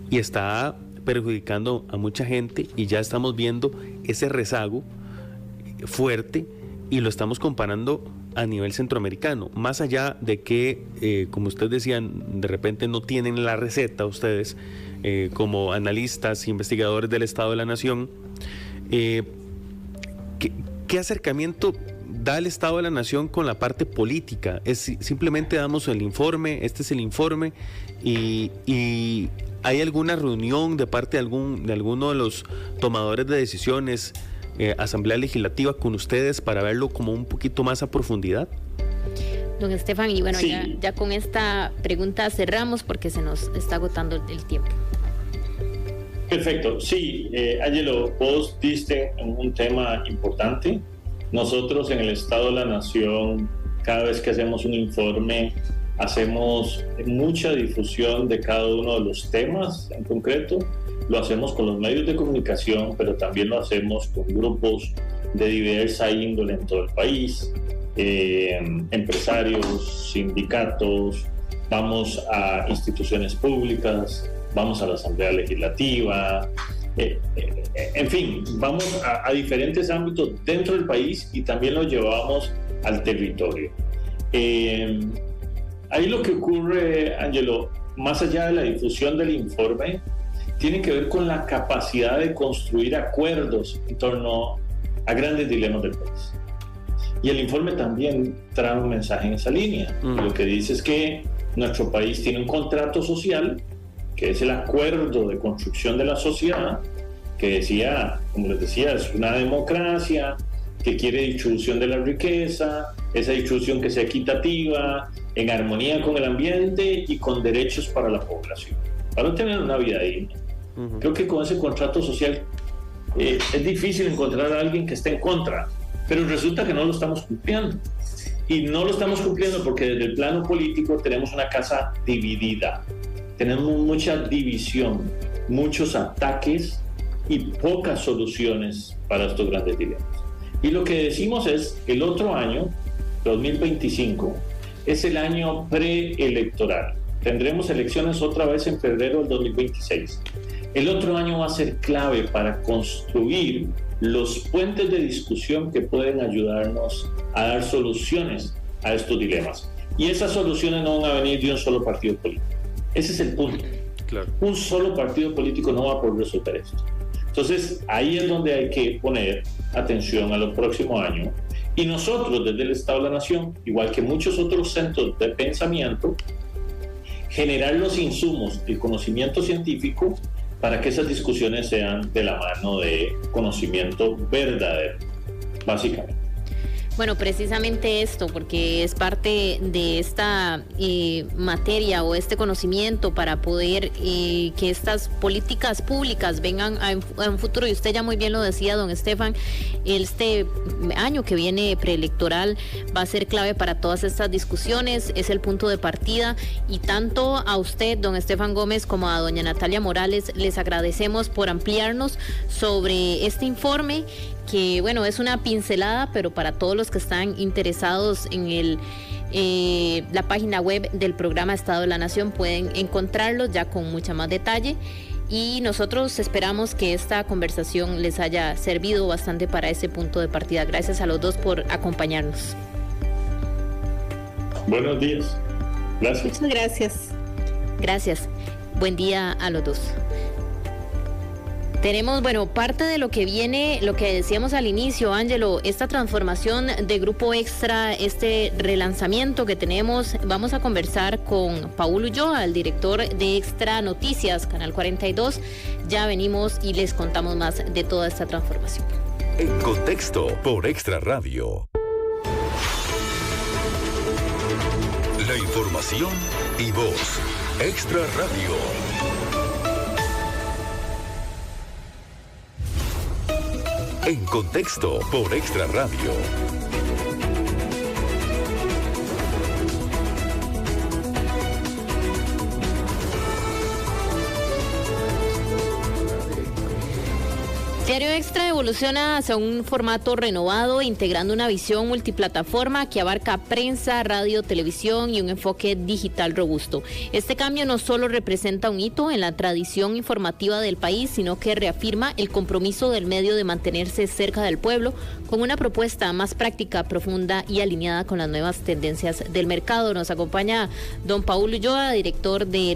y está perjudicando a mucha gente y ya estamos viendo ese rezago fuerte y lo estamos comparando a nivel centroamericano, más allá de que, como ustedes decían, de repente no tienen la receta ustedes como analistas, investigadores del Estado de la Nación. ¿Qué acercamiento da el Estado de la Nación con la parte política? Simplemente damos el informe, este es el informe, y ¿hay alguna reunión de parte de alguno de los tomadores de decisiones, Asamblea Legislativa, con ustedes para verlo como un poquito más a profundidad? Don Estefan, y bueno, Sí. ya con esta pregunta cerramos porque se nos está agotando el tiempo. Perfecto. Sí, Ángelo, vos diste un tema importante. Nosotros en el Estado de la Nación, cada vez que hacemos un informe, hacemos mucha difusión de cada uno de los temas en concreto. Lo hacemos con los medios de comunicación, pero también lo hacemos con grupos de diversa índole en todo el país, empresarios, sindicatos, vamos a instituciones públicas, vamos a la Asamblea Legislativa, en fin, vamos a diferentes ámbitos dentro del país y también lo llevamos al territorio. Ahí lo que ocurre, Ángelo, más allá de la difusión del informe, tiene que ver con la capacidad de construir acuerdos en torno a grandes dilemas del país. Y el informe también trae un mensaje en esa línea. Lo que dice es que nuestro país tiene un contrato social, que es el acuerdo de construcción de la sociedad, que decía, como les decía, es una democracia que quiere distribución de la riqueza, esa distribución que sea equitativa, en armonía con el ambiente y con derechos para la población, para tener una vida digna. Creo que con ese contrato social es difícil encontrar a alguien que esté en contra, pero resulta que no lo estamos cumpliendo. Y no lo estamos cumpliendo porque desde el plano político tenemos una casa dividida, tenemos mucha división, muchos ataques y pocas soluciones para estos grandes dilemas. Y lo que decimos es, el otro año, 2025, es el año preelectoral. Tendremos elecciones otra vez en febrero del 2026. El otro año va a ser clave para construir los puentes de discusión que pueden ayudarnos a dar soluciones a estos dilemas. Y esas soluciones no van a venir de un solo partido político. Ese es el punto. Claro. Un solo partido político no va a poder resolver esto. Entonces, ahí es donde hay que poner atención a los próximos años. Y nosotros, desde el Estado de la Nación, igual que muchos otros centros de pensamiento, generar los insumos, el conocimiento científico, para que esas discusiones sean de la mano de conocimiento verdadero, básicamente. Bueno, precisamente esto, porque es parte de esta materia o este conocimiento para poder que estas políticas públicas vengan a un futuro, y usted ya muy bien lo decía, don Estefan, este año que viene preelectoral va a ser clave para todas estas discusiones, es el punto de partida, y tanto a usted, don Estefan Gómez, como a doña Natalia Morales, les agradecemos por ampliarnos sobre este informe, que bueno, es una pincelada, pero para todos los que están interesados en la página web del programa Estado de la Nación pueden encontrarlo ya con mucha más detalle, y nosotros esperamos que esta conversación les haya servido bastante para ese punto de partida. Gracias a los dos por acompañarnos. Buenos días. Gracias. Muchas gracias. Gracias. Buen día a los dos. Tenemos, bueno, parte de lo que viene, lo que decíamos al inicio, Ángelo, esta transformación de Grupo Extra, este relanzamiento que tenemos. Vamos a conversar con Paul Ulloa, el director de Extra Noticias, Canal 42. Ya venimos y les contamos más de toda esta transformación. En Contexto, por Extra Radio. La información y voz. Extra Radio. En Contexto, por Extra Radio. Diario Extra evoluciona hacia un formato renovado, integrando una visión multiplataforma que abarca prensa, radio, televisión y un enfoque digital robusto. Este cambio no solo representa un hito en la tradición informativa del país, sino que reafirma el compromiso del medio de mantenerse cerca del pueblo, con una propuesta más práctica, profunda y alineada con las nuevas tendencias del mercado. Nos acompaña don Paul Ulloa, director de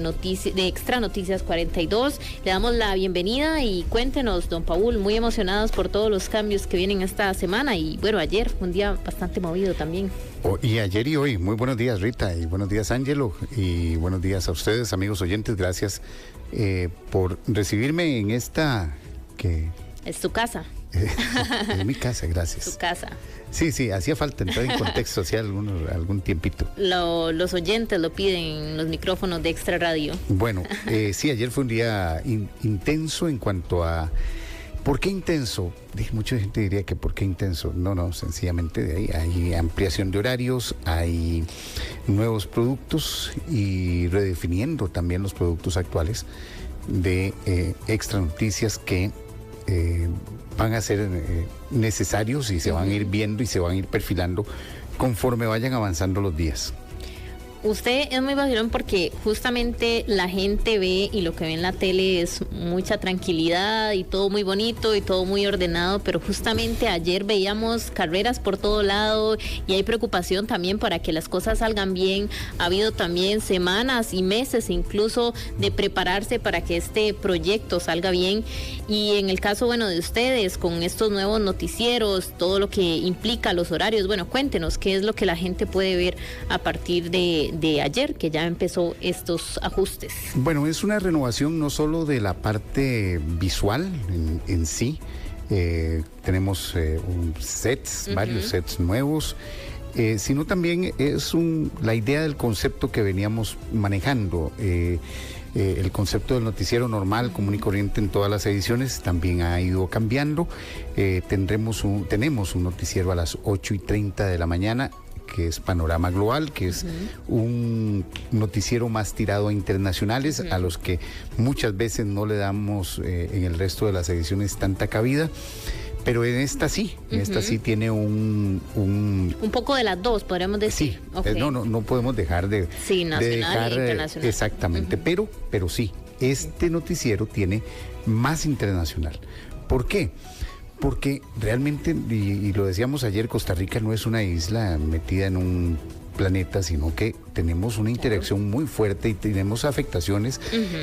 Extra Noticias 42. Le damos la bienvenida y cuéntenos, don Paul, muy emocionados por todos los cambios que vienen esta semana y bueno, ayer fue un día bastante movido también. Y ayer y hoy, muy buenos días Rita y buenos días Ángelo y buenos días a ustedes amigos oyentes, gracias por recibirme en esta que... Es tu casa. Es mi casa, gracias. Tu casa. Sí, hacía falta entrar en contexto, hacía algún tiempito. Los oyentes lo piden en los micrófonos de Extra Radio. Bueno, sí, ayer fue un día intenso en cuanto a... ¿Por qué intenso? Mucha gente diría que ¿por qué intenso? No, sencillamente de ahí hay ampliación de horarios, hay nuevos productos y redefiniendo también los productos actuales de Extra Noticias que van a ser necesarios y se van a ir viendo y se van a ir perfilando conforme vayan avanzando los días. Usted es muy vacilón porque justamente la gente ve y lo que ve en la tele es mucha tranquilidad y todo muy bonito y todo muy ordenado, pero justamente ayer veíamos carreras por todo lado y hay preocupación también para que las cosas salgan bien. Ha habido también semanas y meses incluso de prepararse para que este proyecto salga bien y en el caso, bueno, de ustedes con estos nuevos noticieros, todo lo que implica los horarios, bueno, cuéntenos qué es lo que la gente puede ver a partir de ayer, que ya empezó estos ajustes. Bueno, es una renovación no solo de la parte visual en sí, tenemos varios sets nuevos, sino también es la idea del concepto que veníamos manejando. El concepto del noticiero normal, común y corriente en todas las ediciones también ha ido cambiando. Tenemos un noticiero a las 8:30 de la mañana, que es Panorama Global, que es un noticiero más tirado a internacionales, a los que muchas veces no le damos en el resto de las ediciones tanta cabida, pero en esta sí, tiene un poco de las dos, podríamos decir. Sí, okay. No podemos dejar de nacional e internacional. Exactamente, pero sí, este noticiero tiene más internacional. ¿Por qué? Porque realmente, y lo decíamos ayer, Costa Rica no es una isla metida en un planeta, sino que tenemos una interacción muy fuerte y tenemos afectaciones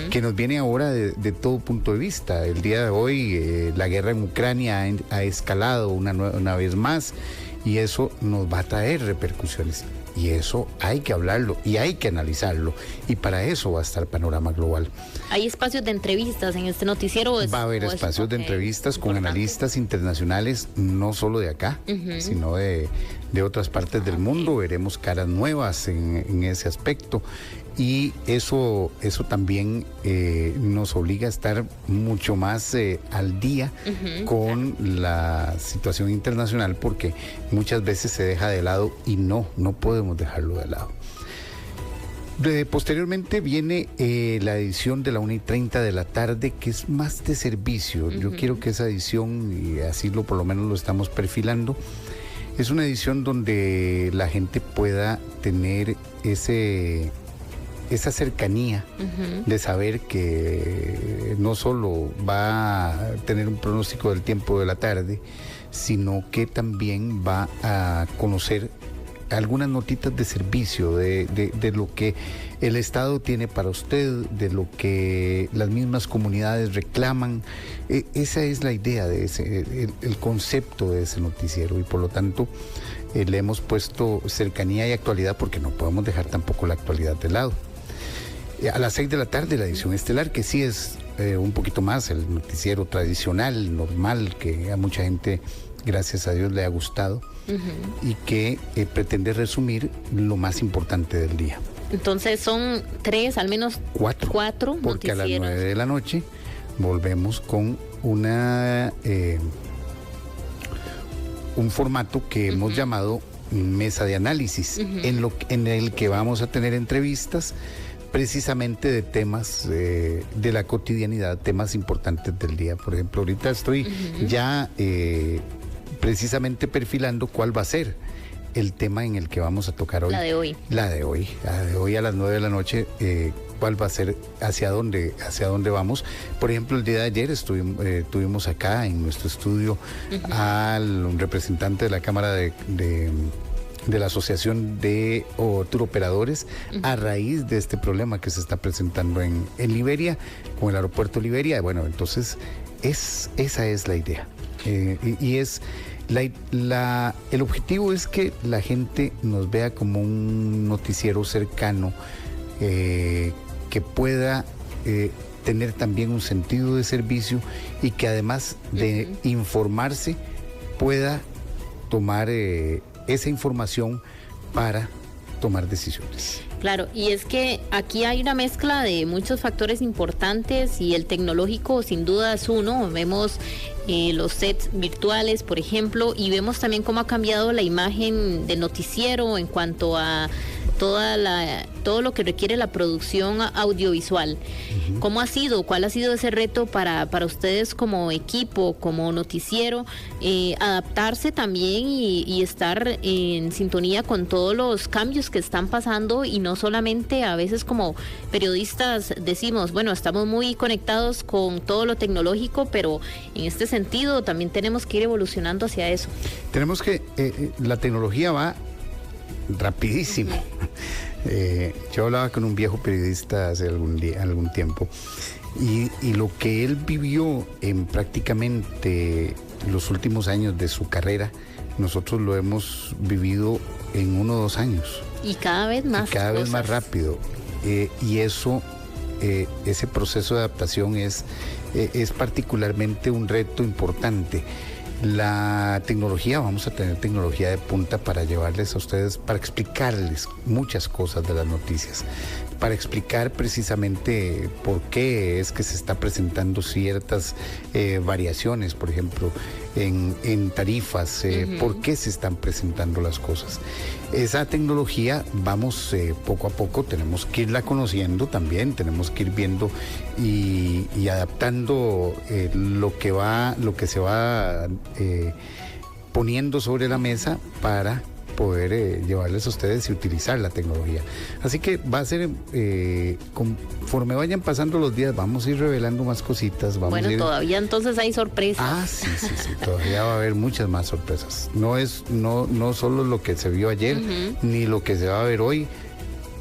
que nos vienen ahora de todo punto de vista. El día de hoy la guerra en Ucrania ha escalado una vez más y eso nos va a traer repercusiones. Y eso hay que hablarlo y hay que analizarlo. Y para eso va a estar Panorama Global. ¿Hay espacios de entrevistas en este noticiero? Va a haber espacios de entrevistas con analistas internacionales, no solo de acá, sino de otras partes del mundo. Veremos caras nuevas en ese aspecto. Y eso también nos obliga a estar mucho más al día con la situación internacional, porque muchas veces se deja de lado y no podemos dejarlo de lado. Posteriormente viene la edición de la 1:30 de la tarde, que es más de servicio. Yo quiero que esa edición, y así por lo menos lo estamos perfilando, es una edición donde la gente pueda tener esa cercanía de saber que no solo va a tener un pronóstico del tiempo de la tarde, sino que también va a conocer algunas notitas de servicio, de lo que el Estado tiene para usted, de lo que las mismas comunidades reclaman. Esa es la idea de el concepto de ese noticiero, y por lo tanto le hemos puesto cercanía y actualidad, porque no podemos dejar tampoco la actualidad de lado. A las 6 de la tarde la edición estelar, que sí es un poquito más el noticiero tradicional, normal, que a mucha gente, gracias a Dios, le ha gustado, y que pretende resumir lo más importante del día. Entonces son 3, al menos 4 porque noticieros. A las 9 de la noche volvemos con un formato que hemos llamado mesa de análisis, en el que vamos a tener entrevistas, precisamente de temas de la cotidianidad, temas importantes del día. Por ejemplo, ahorita estoy ya precisamente perfilando cuál va a ser el tema en el que vamos a tocar hoy. La de hoy a las 9 de la noche, cuál va a ser, hacia dónde vamos. Por ejemplo, el día de ayer tuvimos acá en nuestro estudio al representante de la Cámara de la Asociación de Turoperadores a raíz de este problema que se está presentando en Liberia, con el aeropuerto de Liberia. Bueno, entonces esa es la idea. Y es el objetivo es que la gente nos vea como un noticiero cercano, que pueda tener también un sentido de servicio y que además de informarse pueda tomar esa información para tomar decisiones. Claro, y es que aquí hay una mezcla de muchos factores importantes y el tecnológico sin duda es uno. Vemos los sets virtuales, por ejemplo, y vemos también cómo ha cambiado la imagen del noticiero en cuanto a todo lo que requiere la producción audiovisual. ¿Cómo ha sido? ¿Cuál ha sido ese reto para ustedes como equipo, como noticiero, adaptarse también y estar en sintonía con todos los cambios que están pasando? Y no solamente a veces como periodistas decimos, bueno, estamos muy conectados con todo lo tecnológico, pero en este sentido también tenemos que ir evolucionando hacia eso. Tenemos que, la tecnología va rapidísimo. Yo hablaba con un viejo periodista hace algún tiempo y lo que él vivió en prácticamente los últimos años de su carrera, nosotros lo hemos vivido en 1 o 2 años. Y cada vez más. Vez más rápido. Y eso, ese proceso de adaptación es particularmente un reto importante. La tecnología, vamos a tener tecnología de punta para llevarles a ustedes, para explicarles muchas cosas de las noticias, para explicar precisamente por qué es que se está presentando ciertas variaciones, por ejemplo, en tarifas, por qué se están presentando las cosas. Esa tecnología vamos poco a poco, tenemos que irla conociendo también, tenemos que ir viendo y adaptando lo que se va poniendo sobre la mesa para poder llevarles a ustedes y utilizar la tecnología. Así que va a ser, conforme vayan pasando los días, vamos a ir revelando más cositas. Todavía entonces hay sorpresas. Sí, todavía va a haber muchas más sorpresas. No solo lo que se vio ayer, ni lo que se va a ver hoy.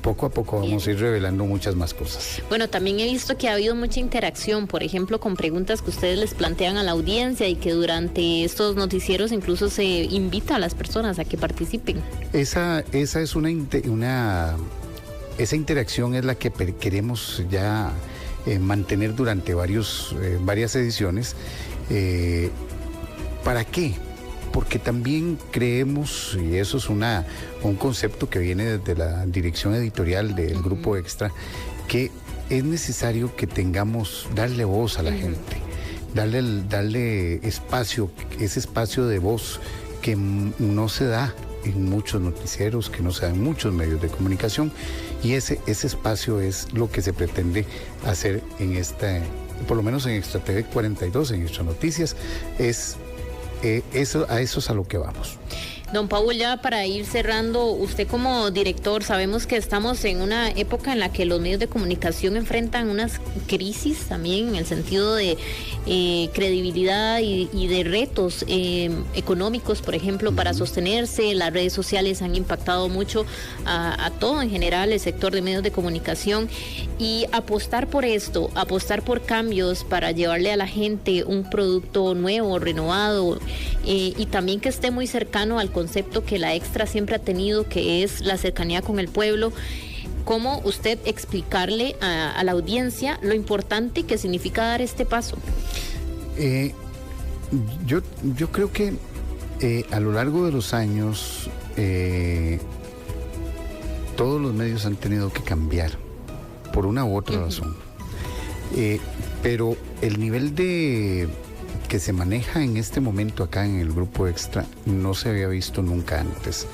Poco a poco vamos a ir revelando muchas más cosas. Bueno, también he visto que ha habido mucha interacción, por ejemplo, con preguntas que ustedes les plantean a la audiencia y que durante estos noticieros incluso se invita a las personas a que participen. Esa es esa interacción es la que queremos ya mantener durante varias ediciones. ¿Para qué? Porque también creemos, y eso es un concepto que viene desde la dirección editorial del Grupo Extra, que es necesario que darle voz a la gente, darle espacio, ese espacio de voz que no se da en muchos noticieros, que no se da en muchos medios de comunicación, y ese espacio es lo que se pretende hacer por lo menos en Extra TV 42, en Extra Noticias, eso es a lo que vamos. Don Paul, ya para ir cerrando, usted como director, sabemos que estamos en una época en la que los medios de comunicación enfrentan unas crisis también en el sentido de credibilidad y de retos económicos, por ejemplo, para sostenerse. Las redes sociales han impactado mucho a todo en general el sector de medios de comunicación, y apostar por esto, apostar por cambios para llevarle a la gente un producto nuevo, renovado, y también que esté muy cercano al concepto que la Extra siempre ha tenido, que es la cercanía con el pueblo. ¿Cómo usted explicarle a la audiencia lo importante que significa dar este paso? Yo creo que a lo largo de los años todos los medios han tenido que cambiar por una u otra razón. Pero el nivel que se maneja en este momento acá en el Grupo Extra no se había visto nunca antes.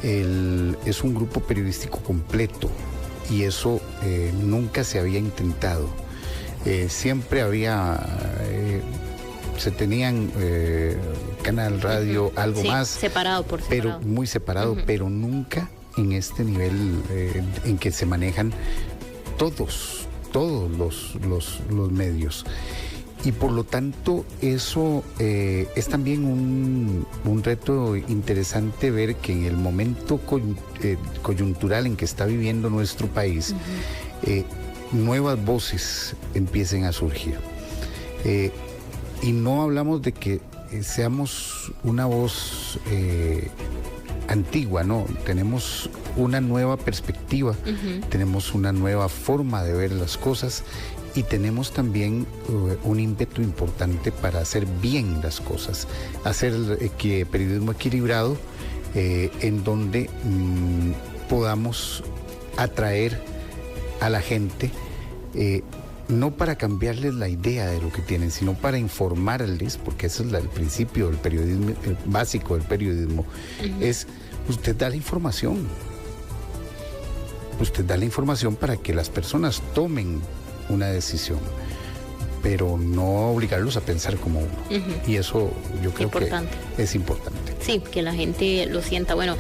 Es un grupo periodístico completo y eso nunca se había intentado. Siempre había, se tenían canal radio, algo más. Separado por separado. Pero muy separado, pero nunca en este nivel en que se manejan todos los medios. Y por lo tanto eso es también un reto interesante ver que en el momento coyuntural en que está viviendo nuestro país, nuevas voces empiecen a surgir. Y no hablamos de que seamos una voz antigua, no, tenemos una nueva perspectiva, tenemos una nueva forma de ver las cosas y tenemos también un ímpetu importante para hacer bien las cosas, hacer periodismo equilibrado en donde podamos atraer a la gente, no para cambiarles la idea de lo que tienen, sino para informarles, porque eso es el principio del periodismo, el básico del periodismo, es usted da la información. Usted da la información para que las personas tomen una decisión, pero no obligarlos a pensar como uno. Y eso yo creo que es importante. Sí, que la gente lo sienta. Bueno,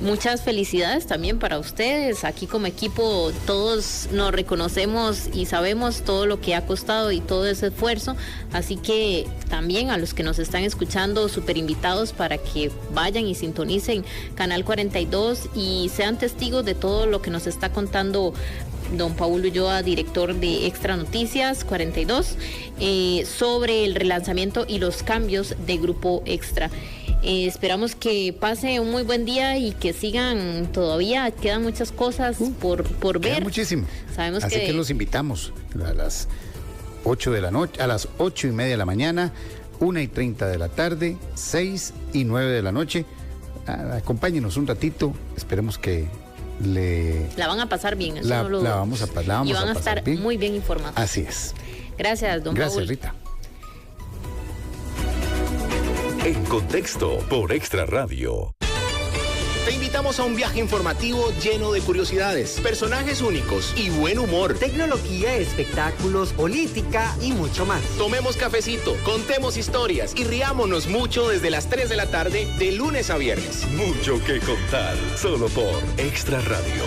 muchas felicidades también para ustedes. Aquí como equipo todos nos reconocemos y sabemos todo lo que ha costado y todo ese esfuerzo. Así que también a los que nos están escuchando, súper invitados para que vayan y sintonicen Canal 42 y sean testigos de todo lo que nos está contando don Paul Ulloa, director de Extra Noticias 42, sobre el relanzamiento y los cambios de Grupo Extra. Esperamos que pase un muy buen día y que sigan todavía, quedan muchas cosas por ver. Muchísimo. Sabemos así que los invitamos a las 8 de la noche, a las 8:30 de la mañana, 1:30 de la tarde, 6 y 9 de la noche. Acompáñenos un ratito, esperemos que la van a pasar bien, eso la vamos a pasar y van a estar bien, muy bien informados. Así es. Gracias, don Paul. Gracias, Rita. En Contexto por Extra Radio. Te invitamos a un viaje informativo lleno de curiosidades, personajes únicos y buen humor. Tecnología, espectáculos, política y mucho más. Tomemos cafecito, contemos historias y riámonos mucho desde las 3 de la tarde de lunes a viernes. Mucho que contar, solo por Extra Radio.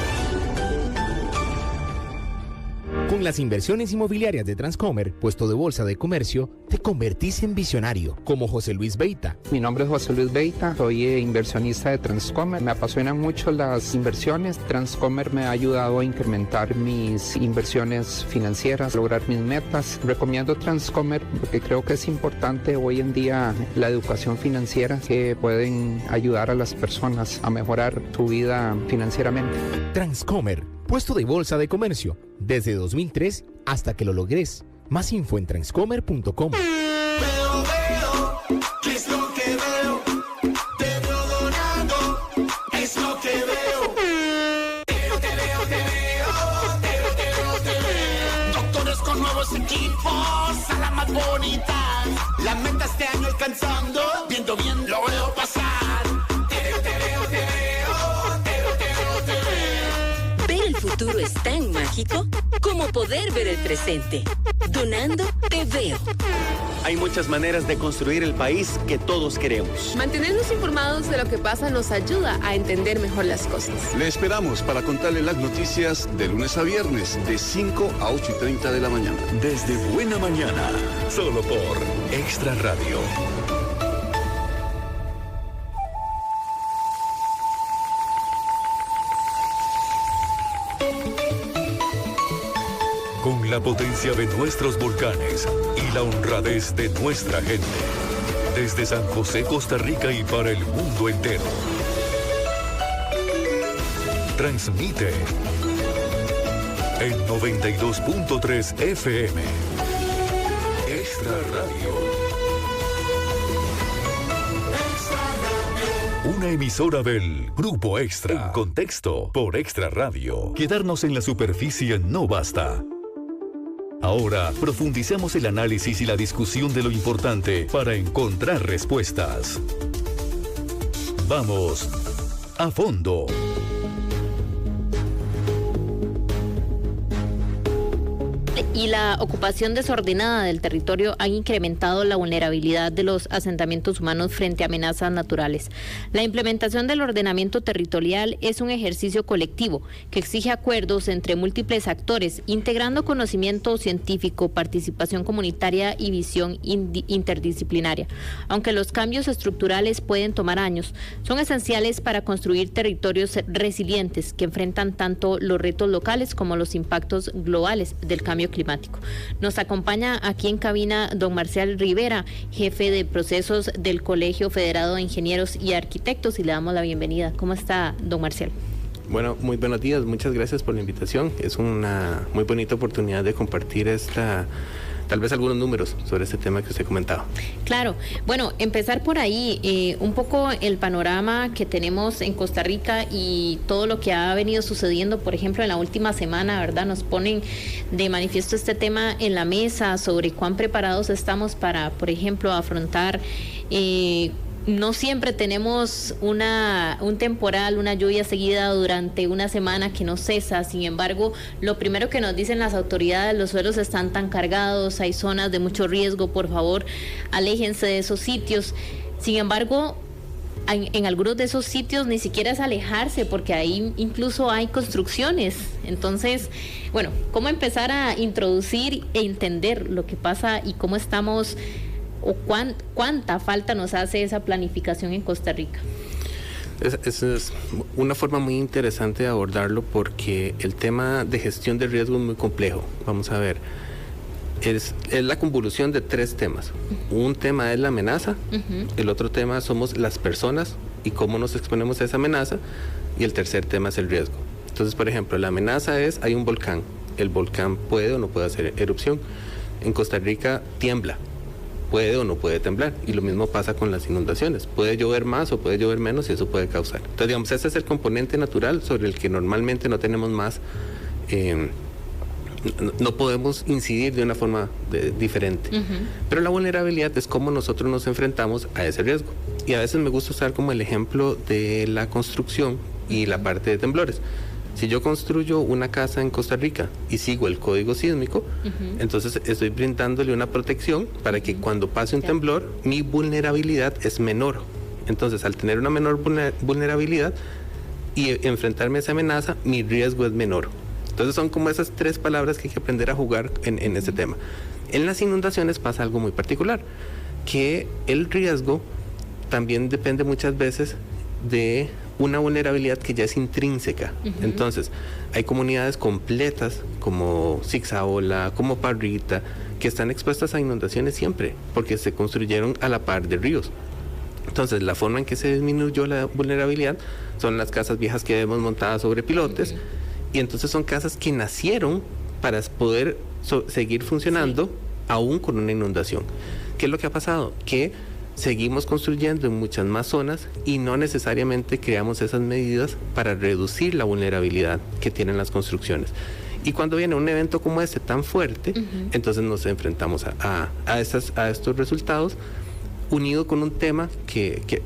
Con las inversiones inmobiliarias de Transcomer, puesto de bolsa de comercio, te convertís en visionario, como José Luis Beita. Mi nombre es José Luis Beita, soy inversionista de Transcomer. Me apasionan mucho las inversiones. Transcomer me ha ayudado a incrementar mis inversiones financieras, lograr mis metas. Recomiendo Transcomer porque creo que es importante hoy en día la educación financiera, que pueden ayudar a las personas a mejorar su vida financieramente. Transcomer, puesto de bolsa de comercio, desde 2003 hasta que lo logres. Más info en transcomer.com. Veo, ¿qué es lo que veo? Te veo dorado, es lo que veo. Te veo. Doctores con nuevos equipos, a la más bonita. La meta este año alcanzando, viendo bien lo veo pasar. Te veo. Ver el futuro es tan mágico como poder ver el presente. Donando Te Veo. Hay muchas maneras de construir el país que todos queremos. Mantenernos informados de lo que pasa nos ayuda a entender mejor las cosas. Le esperamos para contarle las noticias de lunes a viernes, de 5 a 8:30 de la mañana. Desde Buena Mañana, solo por Extra Radio. Con la potencia de nuestros volcanes y la honradez de nuestra gente. Desde San José, Costa Rica y para el mundo entero. Transmite en 92.3 FM. Extra Radio. Una emisora del Grupo Extra. En Contexto por Extra Radio. Quedarnos en la superficie no basta. Ahora profundicemos el análisis y la discusión de lo importante para encontrar respuestas. Vamos a fondo. y la ocupación desordenada del territorio han incrementado la vulnerabilidad de los asentamientos humanos frente a amenazas naturales. La implementación del ordenamiento territorial es un ejercicio colectivo que exige acuerdos entre múltiples actores, integrando conocimiento científico, participación comunitaria y visión interdisciplinaria. Aunque los cambios estructurales pueden tomar años, son esenciales para construir territorios resilientes que enfrentan tanto los retos locales como los impactos globales del cambio climático. Nos acompaña aquí en cabina don Marcial Rivera, jefe de procesos del Colegio Federado de Ingenieros y Arquitectos, y le damos la bienvenida. ¿Cómo está, don Marcial? Bueno, muy buenos días, muchas gracias por la invitación. Es una muy bonita oportunidad de compartir tal vez algunos números sobre este tema que usted comentaba. Claro, bueno, empezar por ahí, un poco el panorama que tenemos en Costa Rica y todo lo que ha venido sucediendo, por ejemplo, en la última semana, ¿verdad? Nos ponen de manifiesto este tema en la mesa sobre cuán preparados estamos para, por ejemplo, afrontar no siempre tenemos un temporal, una lluvia seguida durante una semana que no cesa. Sin embargo, lo primero que nos dicen las autoridades, los suelos están tan cargados, hay zonas de mucho riesgo, por favor, aléjense de esos sitios. Sin embargo, en algunos de esos sitios ni siquiera es alejarse, porque ahí incluso hay construcciones. Entonces, bueno, ¿cómo empezar a introducir e entender lo que pasa y cómo estamos o cuánta falta nos hace esa planificación en Costa Rica? Esa es una forma muy interesante de abordarlo, porque el tema de gestión de riesgo es muy complejo. Vamos a ver, es la convolución de tres temas. Un tema es la amenaza, el otro tema somos las personas y cómo nos exponemos a esa amenaza, y el tercer tema es el riesgo. Entonces, por ejemplo, la amenaza es, hay un volcán, el volcán puede o no puede hacer erupción. En Costa Rica tiembla, puede o no puede temblar, y lo mismo pasa con las inundaciones, puede llover más o puede llover menos y eso puede causar. Entonces, digamos, ese es el componente natural sobre el que normalmente no tenemos más, no podemos incidir de una forma diferente. Pero la vulnerabilidad es cómo nosotros nos enfrentamos a ese riesgo, y a veces me gusta usar como el ejemplo de la construcción y la parte de temblores. Si yo construyo una casa en Costa Rica y sigo el código sísmico, entonces estoy brindándole una protección para que cuando pase un temblor, mi vulnerabilidad es menor. Entonces, al tener una menor vulnerabilidad y enfrentarme a esa amenaza, mi riesgo es menor. Entonces, son como esas tres palabras que hay que aprender a jugar en ese tema. En las inundaciones pasa algo muy particular, que el riesgo también depende muchas veces de una vulnerabilidad que ya es intrínseca. Entonces, hay comunidades completas como Zigzaola, como Parrita, que están expuestas a inundaciones siempre, porque se construyeron a la par de ríos. Entonces, la forma en que se disminuyó la vulnerabilidad son las casas viejas que vemos montadas sobre pilotes, y entonces son casas que nacieron para poder seguir funcionando aún con una inundación. ¿Qué es lo que ha pasado? Que seguimos construyendo en muchas más zonas y no necesariamente creamos esas medidas para reducir la vulnerabilidad que tienen las construcciones. Y cuando viene un evento como este tan fuerte, entonces nos enfrentamos a estos resultados, unido con un tema que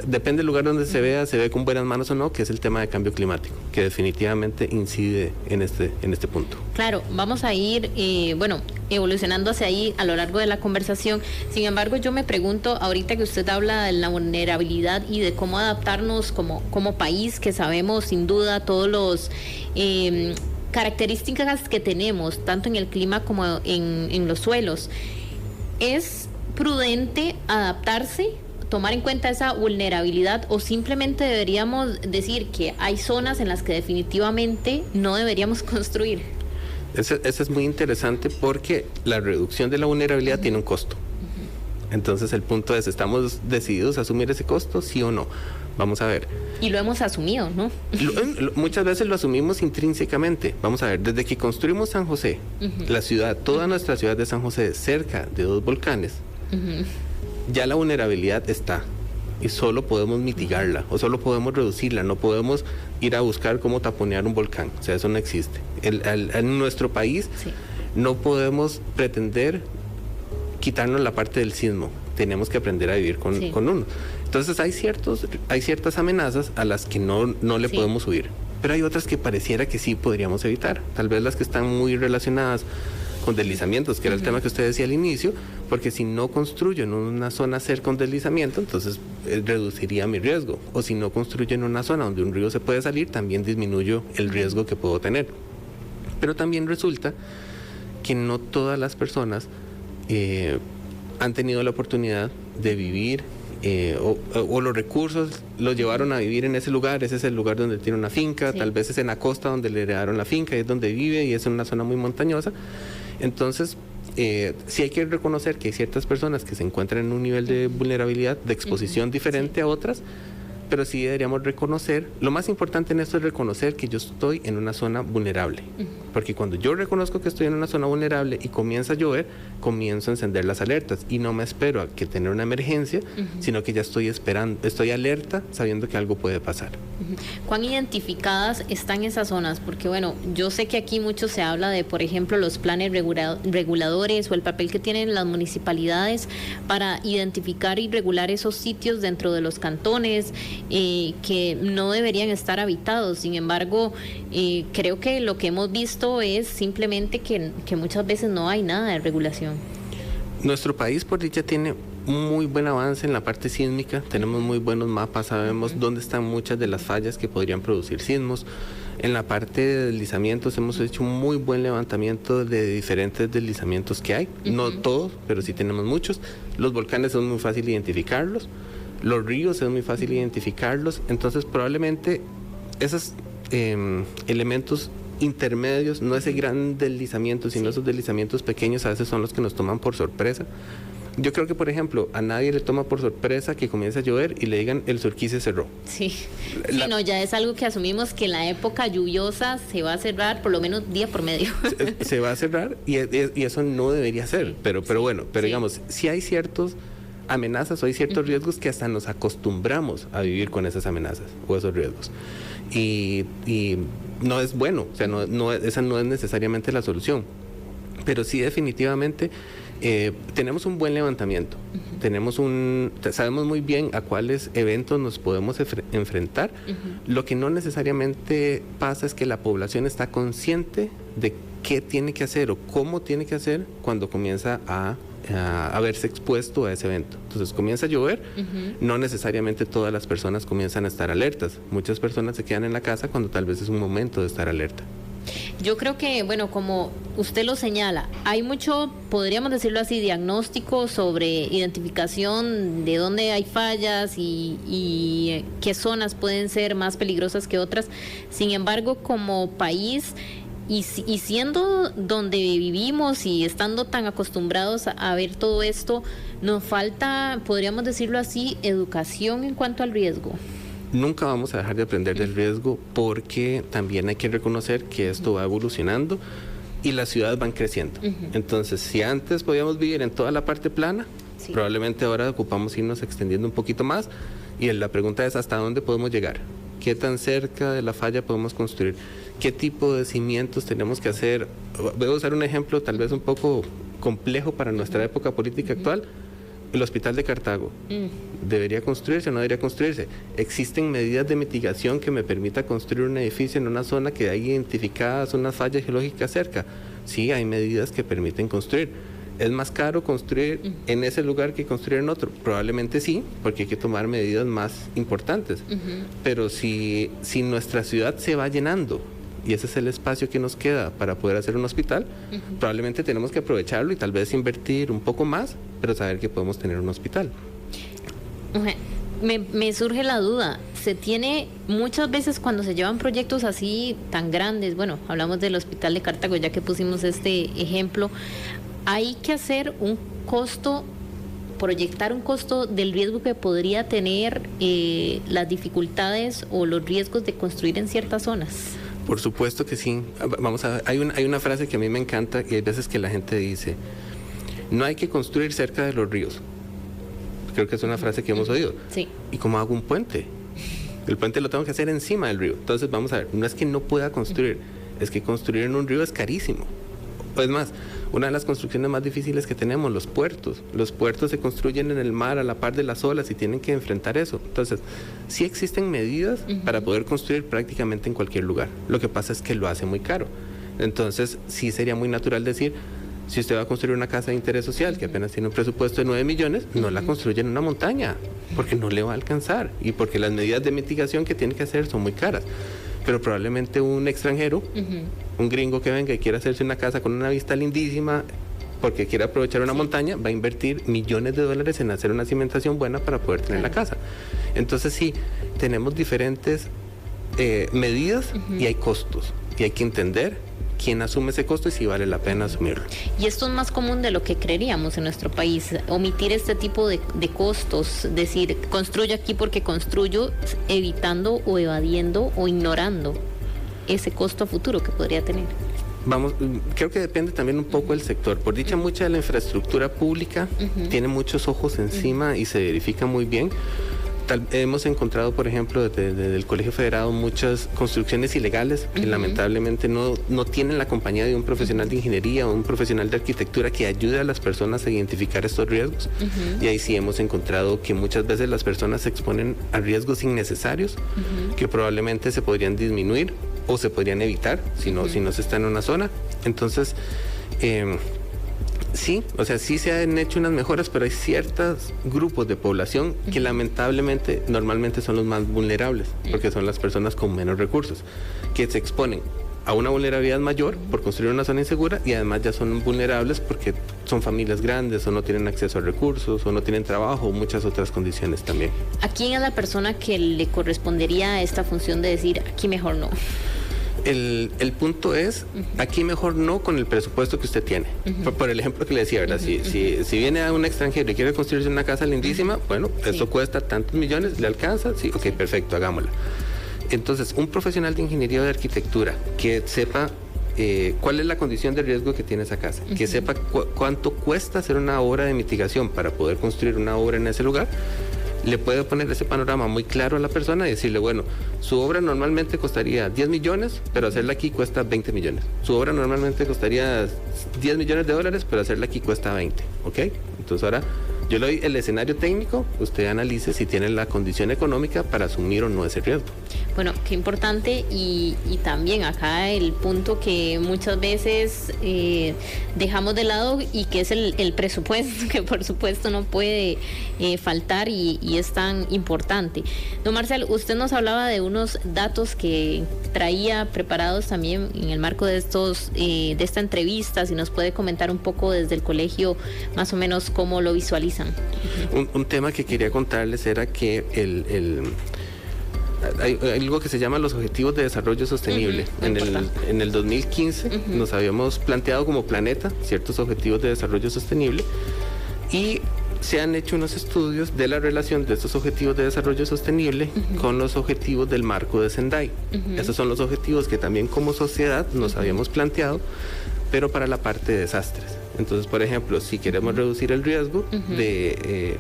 depende del lugar donde se ve con buenas manos o no, que es el tema de cambio climático, que definitivamente incide en este punto. Claro, vamos a ir, evolucionando hacia ahí a lo largo de la conversación. Sin embargo, yo me pregunto, ahorita que usted habla de la vulnerabilidad y de cómo adaptarnos como país, que sabemos sin duda todos los características que tenemos, tanto en el clima como en los suelos, ¿es prudente adaptarse, tomar en cuenta esa vulnerabilidad, o simplemente deberíamos decir que hay zonas en las que definitivamente no deberíamos construir? Eso es muy interesante, porque la reducción de la vulnerabilidad tiene un costo. Entonces, el punto es, ¿estamos decididos a asumir ese costo, sí o no? Vamos a ver. Y lo hemos asumido, ¿no? Muchas veces lo asumimos intrínsecamente. Vamos a ver, desde que construimos San José, la ciudad, toda nuestra ciudad de San José, cerca de 2 volcanes, ya la vulnerabilidad está, y solo podemos mitigarla o solo podemos reducirla. No podemos ir a buscar cómo taponear un volcán, o sea, eso no existe. En nuestro país no podemos pretender quitarnos la parte del sismo, tenemos que aprender a vivir con uno. Entonces hay ciertas amenazas a las que no le podemos huir, pero hay otras que pareciera que sí podríamos evitar, tal vez las que están muy relacionadas con deslizamientos, que era el tema que usted decía al inicio, porque si no construyo en una zona cerca un deslizamiento, entonces reduciría mi riesgo. O si no construyo en una zona donde un río se puede salir, también disminuyo el riesgo que puedo tener. Pero también resulta que no todas las personas han tenido la oportunidad de vivir o los recursos los llevaron a vivir en ese lugar. Ese es el lugar donde tiene una finca, tal vez es en la costa donde le heredaron la finca y es donde vive y es en una zona muy montañosa. Entonces, sí hay que reconocer que hay ciertas personas que se encuentran en un nivel de vulnerabilidad, de exposición diferente a otras, pero sí deberíamos reconocer, lo más importante en esto es reconocer que yo estoy en una zona vulnerable, porque cuando yo reconozco que estoy en una zona vulnerable y comienza a llover, comienzo a encender las alertas y no me espero a que tener una emergencia, sino que ya estoy esperando, estoy alerta sabiendo que algo puede pasar. ¿Cuán identificadas están esas zonas? Porque bueno, yo sé que aquí mucho se habla de, por ejemplo, los planes reguladores o el papel que tienen las municipalidades para identificar y regular esos sitios dentro de los cantones que no deberían estar habitados. Sin embargo, creo que lo que hemos visto es simplemente que muchas veces no hay nada de regulación. Nuestro país, por dicha, tiene un muy buen avance en la parte sísmica, tenemos muy buenos mapas, sabemos dónde están muchas de las fallas que podrían producir sismos. En la parte de deslizamientos hemos hecho un muy buen levantamiento de diferentes deslizamientos que hay, no todos, pero sí tenemos muchos. Los volcanes es muy fácil identificarlos, los ríos es muy fácil identificarlos, entonces probablemente esos elementos intermedios, no ese gran deslizamiento, sino esos deslizamientos pequeños a veces son los que nos toman por sorpresa. Yo creo que, por ejemplo, a nadie le toma por sorpresa que comience a llover y le digan el Surquí se cerró. Sí, no, ya es algo que asumimos que en la época lluviosa se va a cerrar por lo menos día por medio. Se va a cerrar y eso no debería ser, pero bueno, pero digamos, si hay ciertas amenazas o hay ciertos riesgos que hasta nos acostumbramos a vivir con esas amenazas o esos riesgos. Y no es bueno, o sea, esa no es necesariamente la solución, pero sí definitivamente tenemos un buen levantamiento, sabemos muy bien a cuáles eventos nos podemos enfrentar. Lo que no necesariamente pasa es que la población está consciente de qué tiene que hacer o cómo tiene que hacer cuando comienza a verse expuesto a ese evento. Entonces comienza a llover, no necesariamente todas las personas comienzan a estar alertas, muchas personas se quedan en la casa cuando tal vez es un momento de estar alerta. Yo creo que, bueno, como usted lo señala, hay mucho, podríamos decirlo así, diagnóstico sobre identificación de dónde hay fallas y qué zonas pueden ser más peligrosas que otras. Sin embargo, como país y siendo donde vivimos y estando tan acostumbrados a ver todo esto, nos falta, podríamos decirlo así, educación en cuanto al riesgo. Nunca vamos a dejar de aprender del riesgo porque también hay que reconocer que esto va evolucionando y las ciudades van creciendo. Entonces, si antes podíamos vivir en toda la parte plana, probablemente ahora ocupamos irnos extendiendo un poquito más y la pregunta es ¿hasta dónde podemos llegar? ¿Qué tan cerca de la falla podemos construir? ¿Qué tipo de cimientos tenemos que hacer? Voy a usar un ejemplo tal vez un poco complejo para nuestra época política actual. El hospital de Cartago, ¿debería construirse o no debería construirse? ¿Existen medidas de mitigación que me permita construir un edificio en una zona que hay identificadas unas fallas geológicas cerca? Sí, hay medidas que permiten construir. ¿Es más caro construir en ese lugar que construir en otro? Probablemente sí, porque hay que tomar medidas más importantes. Pero si nuestra ciudad se va llenando y ese es el espacio que nos queda para poder hacer un hospital, probablemente tenemos que aprovecharlo y tal vez invertir un poco más, pero saber que podemos tener un hospital. Me surge la duda, se tiene muchas veces cuando se llevan proyectos así tan grandes, bueno, hablamos del hospital de Cartago ya que pusimos este ejemplo, hay que hacer un costo, proyectar un costo del riesgo que podría tener las dificultades o los riesgos de construir en ciertas zonas. Por supuesto que sí. Vamos a hay una frase que a mí me encanta y hay veces que la gente dice, no hay que construir cerca de los ríos. Creo que es una frase que hemos oído. Sí. ¿Y cómo hago un puente? El puente lo tengo que hacer encima del río. Entonces vamos a ver, no es que no pueda construir, es que construir en un río es carísimo. Es más, una de las construcciones más difíciles que tenemos, los puertos. Los puertos se construyen en el mar a la par de las olas y tienen que enfrentar eso. Entonces, sí existen medidas para poder construir prácticamente en cualquier lugar. Lo que pasa es que lo hace muy caro. Entonces, sí sería muy natural decir, Si usted va a construir una casa de interés social que apenas tiene un presupuesto de 9 millones, no la construye en una montaña, porque no le va a alcanzar y porque las medidas de mitigación que tiene que hacer son muy caras. Pero probablemente un extranjero, un gringo que venga y quiera hacerse una casa con una vista lindísima, porque quiere aprovechar una montaña, va a invertir millones de dólares en hacer una cimentación buena para poder tener la casa. Entonces sí, tenemos diferentes medidas y hay costos, y hay que entender quién asume ese costo y si vale la pena asumirlo. Y esto es más común de lo que creeríamos en nuestro país, omitir este tipo de costos, decir, construyo aquí porque construyo, evitando o evadiendo o ignorando ese costo a futuro que podría tener. Vamos, creo que depende también un poco del sector. Por dicha, mucha de la infraestructura pública tiene muchos ojos encima y se verifica muy bien. Hemos encontrado, por ejemplo, desde el Colegio Federado muchas construcciones ilegales que lamentablemente no tienen la compañía de un profesional de ingeniería o un profesional de arquitectura que ayude a las personas a identificar estos riesgos. Y ahí sí hemos encontrado que muchas veces las personas se exponen a riesgos innecesarios que probablemente se podrían disminuir o se podrían evitar si no se está en una zona. Entonces, sí, o sea, sí se han hecho unas mejoras, pero hay ciertos grupos de población que lamentablemente normalmente son los más vulnerables, porque son las personas con menos recursos, que se exponen a una vulnerabilidad mayor por construir una zona insegura y además ya son vulnerables porque son familias grandes o no tienen acceso a recursos o no tienen trabajo o muchas otras condiciones también. ¿A quién es la persona que le correspondería esta función de decir aquí mejor no? El punto es, aquí mejor no con el presupuesto que usted tiene. Por el ejemplo que le decía, ¿verdad? Si viene a un extranjero y quiere construirse una casa lindísima, bueno, esto cuesta tantos millones, ¿le alcanza? Sí, ok, perfecto, hagámosla. Entonces, un profesional de ingeniería o de arquitectura que sepa cuál es la condición de riesgo que tiene esa casa, que sepa cuánto cuesta hacer una obra de mitigación para poder construir una obra en ese lugar, le puede poner ese panorama muy claro a la persona y decirle, bueno, su obra normalmente costaría 10 millones, pero hacerla aquí cuesta 20 millones. Su obra normalmente costaría 10 millones de dólares, pero hacerla aquí cuesta 20, ¿ok? Entonces ahora yo le doy el escenario técnico, usted analice si tiene la condición económica para asumir o no ese riesgo. Bueno, qué importante y también acá el punto que muchas veces dejamos de lado y que es el presupuesto, que por supuesto no puede faltar y es tan importante. Don Marcel, usted nos hablaba de unos datos que traía preparados también en el marco de de esta entrevista, si nos puede comentar un poco desde el colegio más o menos cómo lo visualizan. Un tema que quería contarles era que hay algo que se llama los Objetivos de Desarrollo Sostenible. En el 2015 nos habíamos planteado como planeta ciertos Objetivos de Desarrollo Sostenible y se han hecho unos estudios de la relación de estos Objetivos de Desarrollo Sostenible con los objetivos del marco de Sendai. Esos son los objetivos que también como sociedad nos habíamos planteado, pero para la parte de desastres. Entonces, por ejemplo, si queremos reducir el riesgo de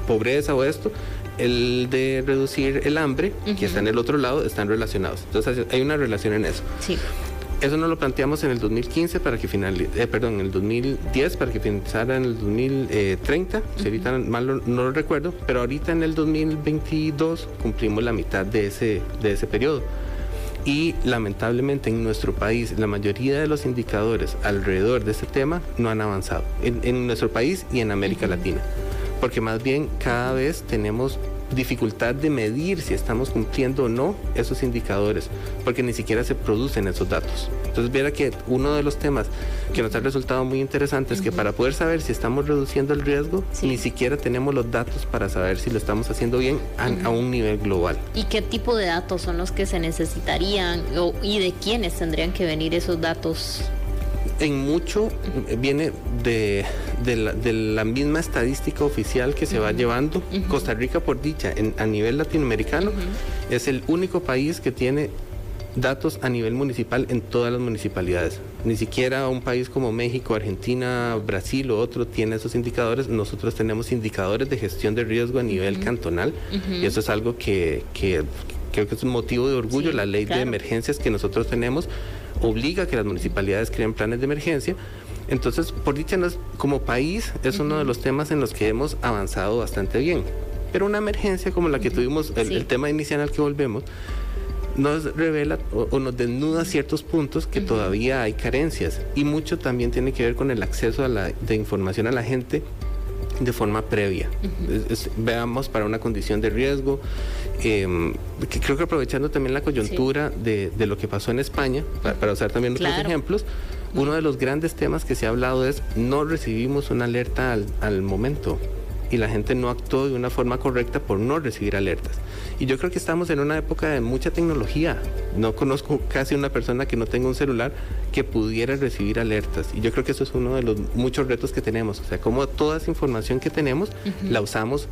pobreza o esto, el de reducir el hambre, que está en el otro lado, están relacionados. Entonces hay una relación en eso. Sí. Eso nos lo planteamos en el 2015 para que en el 2010 para que finalizara en el 2030, si ahorita mal no lo recuerdo, pero ahorita en el 2022 cumplimos la mitad de ese periodo. Y lamentablemente en nuestro país la mayoría de los indicadores alrededor de este tema no han avanzado, en nuestro país y en América Latina, porque más bien cada vez tenemos dificultad de medir si estamos cumpliendo o no esos indicadores, porque ni siquiera se producen esos datos. Entonces, viera que uno de los temas que nos ha resultado muy interesante es que para poder saber si estamos reduciendo el riesgo, ni siquiera tenemos los datos para saber si lo estamos haciendo bien a un nivel global. ¿Y qué tipo de datos son los que se necesitarían y de quiénes tendrían que venir esos datos? En mucho viene de la misma estadística oficial que se va llevando. Costa Rica, por dicha, a nivel latinoamericano, es el único país que tiene datos a nivel municipal en todas las municipalidades. Ni siquiera un país como México, Argentina, Brasil o otro tiene esos indicadores. Nosotros tenemos indicadores de gestión de riesgo a nivel cantonal y eso es algo que creo que es un motivo de orgullo. La ley de emergencias que nosotros tenemos obliga a que las municipalidades creen planes de emergencia. Entonces, por dicha, como país es uno de los temas en los que hemos avanzado bastante bien. Pero una emergencia como la que tuvimos, el tema inicial al que volvemos, nos revela o nos desnuda ciertos puntos que todavía hay carencias, y mucho también tiene que ver con el acceso de información a la gente de forma previa. Veamos para una condición de riesgo, que creo que aprovechando también la coyuntura de lo que pasó en España, para usar también otros ejemplos, uno de los grandes temas que se ha hablado es no recibimos una alerta al momento, y la gente no actuó de una forma correcta por no recibir alertas. Y yo creo que estamos en una época de mucha tecnología. No conozco casi una persona que no tenga un celular que pudiera recibir alertas. Y yo creo que eso es uno de los muchos retos que tenemos. O sea, cómo toda esa información que tenemos la usamos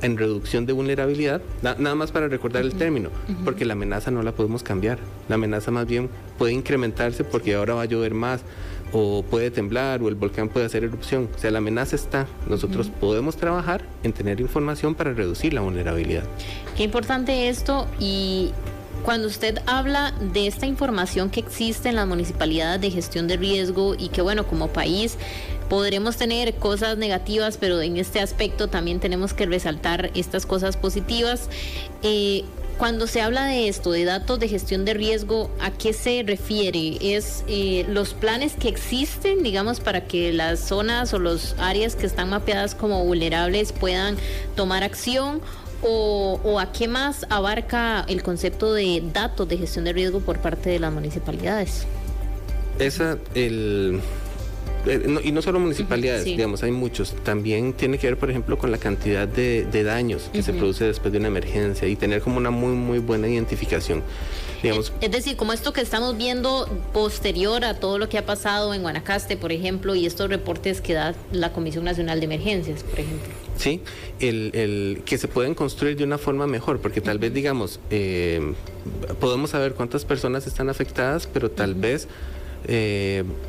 en reducción de vulnerabilidad, nada más para recordar el término, porque la amenaza no la podemos cambiar. La amenaza más bien puede incrementarse porque ahora va a llover más, o puede temblar, o el volcán puede hacer erupción. O sea, la amenaza está. Nosotros podemos trabajar en tener información para reducir la vulnerabilidad. Qué importante esto. Y cuando usted habla de esta información que existe en las municipalidades de gestión de riesgo, y que bueno, como país podremos tener cosas negativas, pero en este aspecto también tenemos que resaltar estas cosas positivas. Cuando se habla de esto, de datos de gestión de riesgo, ¿a qué se refiere? ¿Es los planes que existen, digamos, para que las zonas o las áreas que están mapeadas como vulnerables puedan tomar acción? ¿O a qué más abarca el concepto de datos de gestión de riesgo por parte de las municipalidades? Y no solo municipalidades, digamos, hay muchos. También tiene que ver, por ejemplo, con la cantidad de daños que se produce después de una emergencia, y tener como una muy buena identificación. Digamos, es decir, como esto que estamos viendo posterior a todo lo que ha pasado en Guanacaste, por ejemplo, y estos reportes que da la Comisión Nacional de Emergencias, por ejemplo. Sí, el que se pueden construir de una forma mejor, porque tal vez, digamos, podemos saber cuántas personas están afectadas, pero tal vez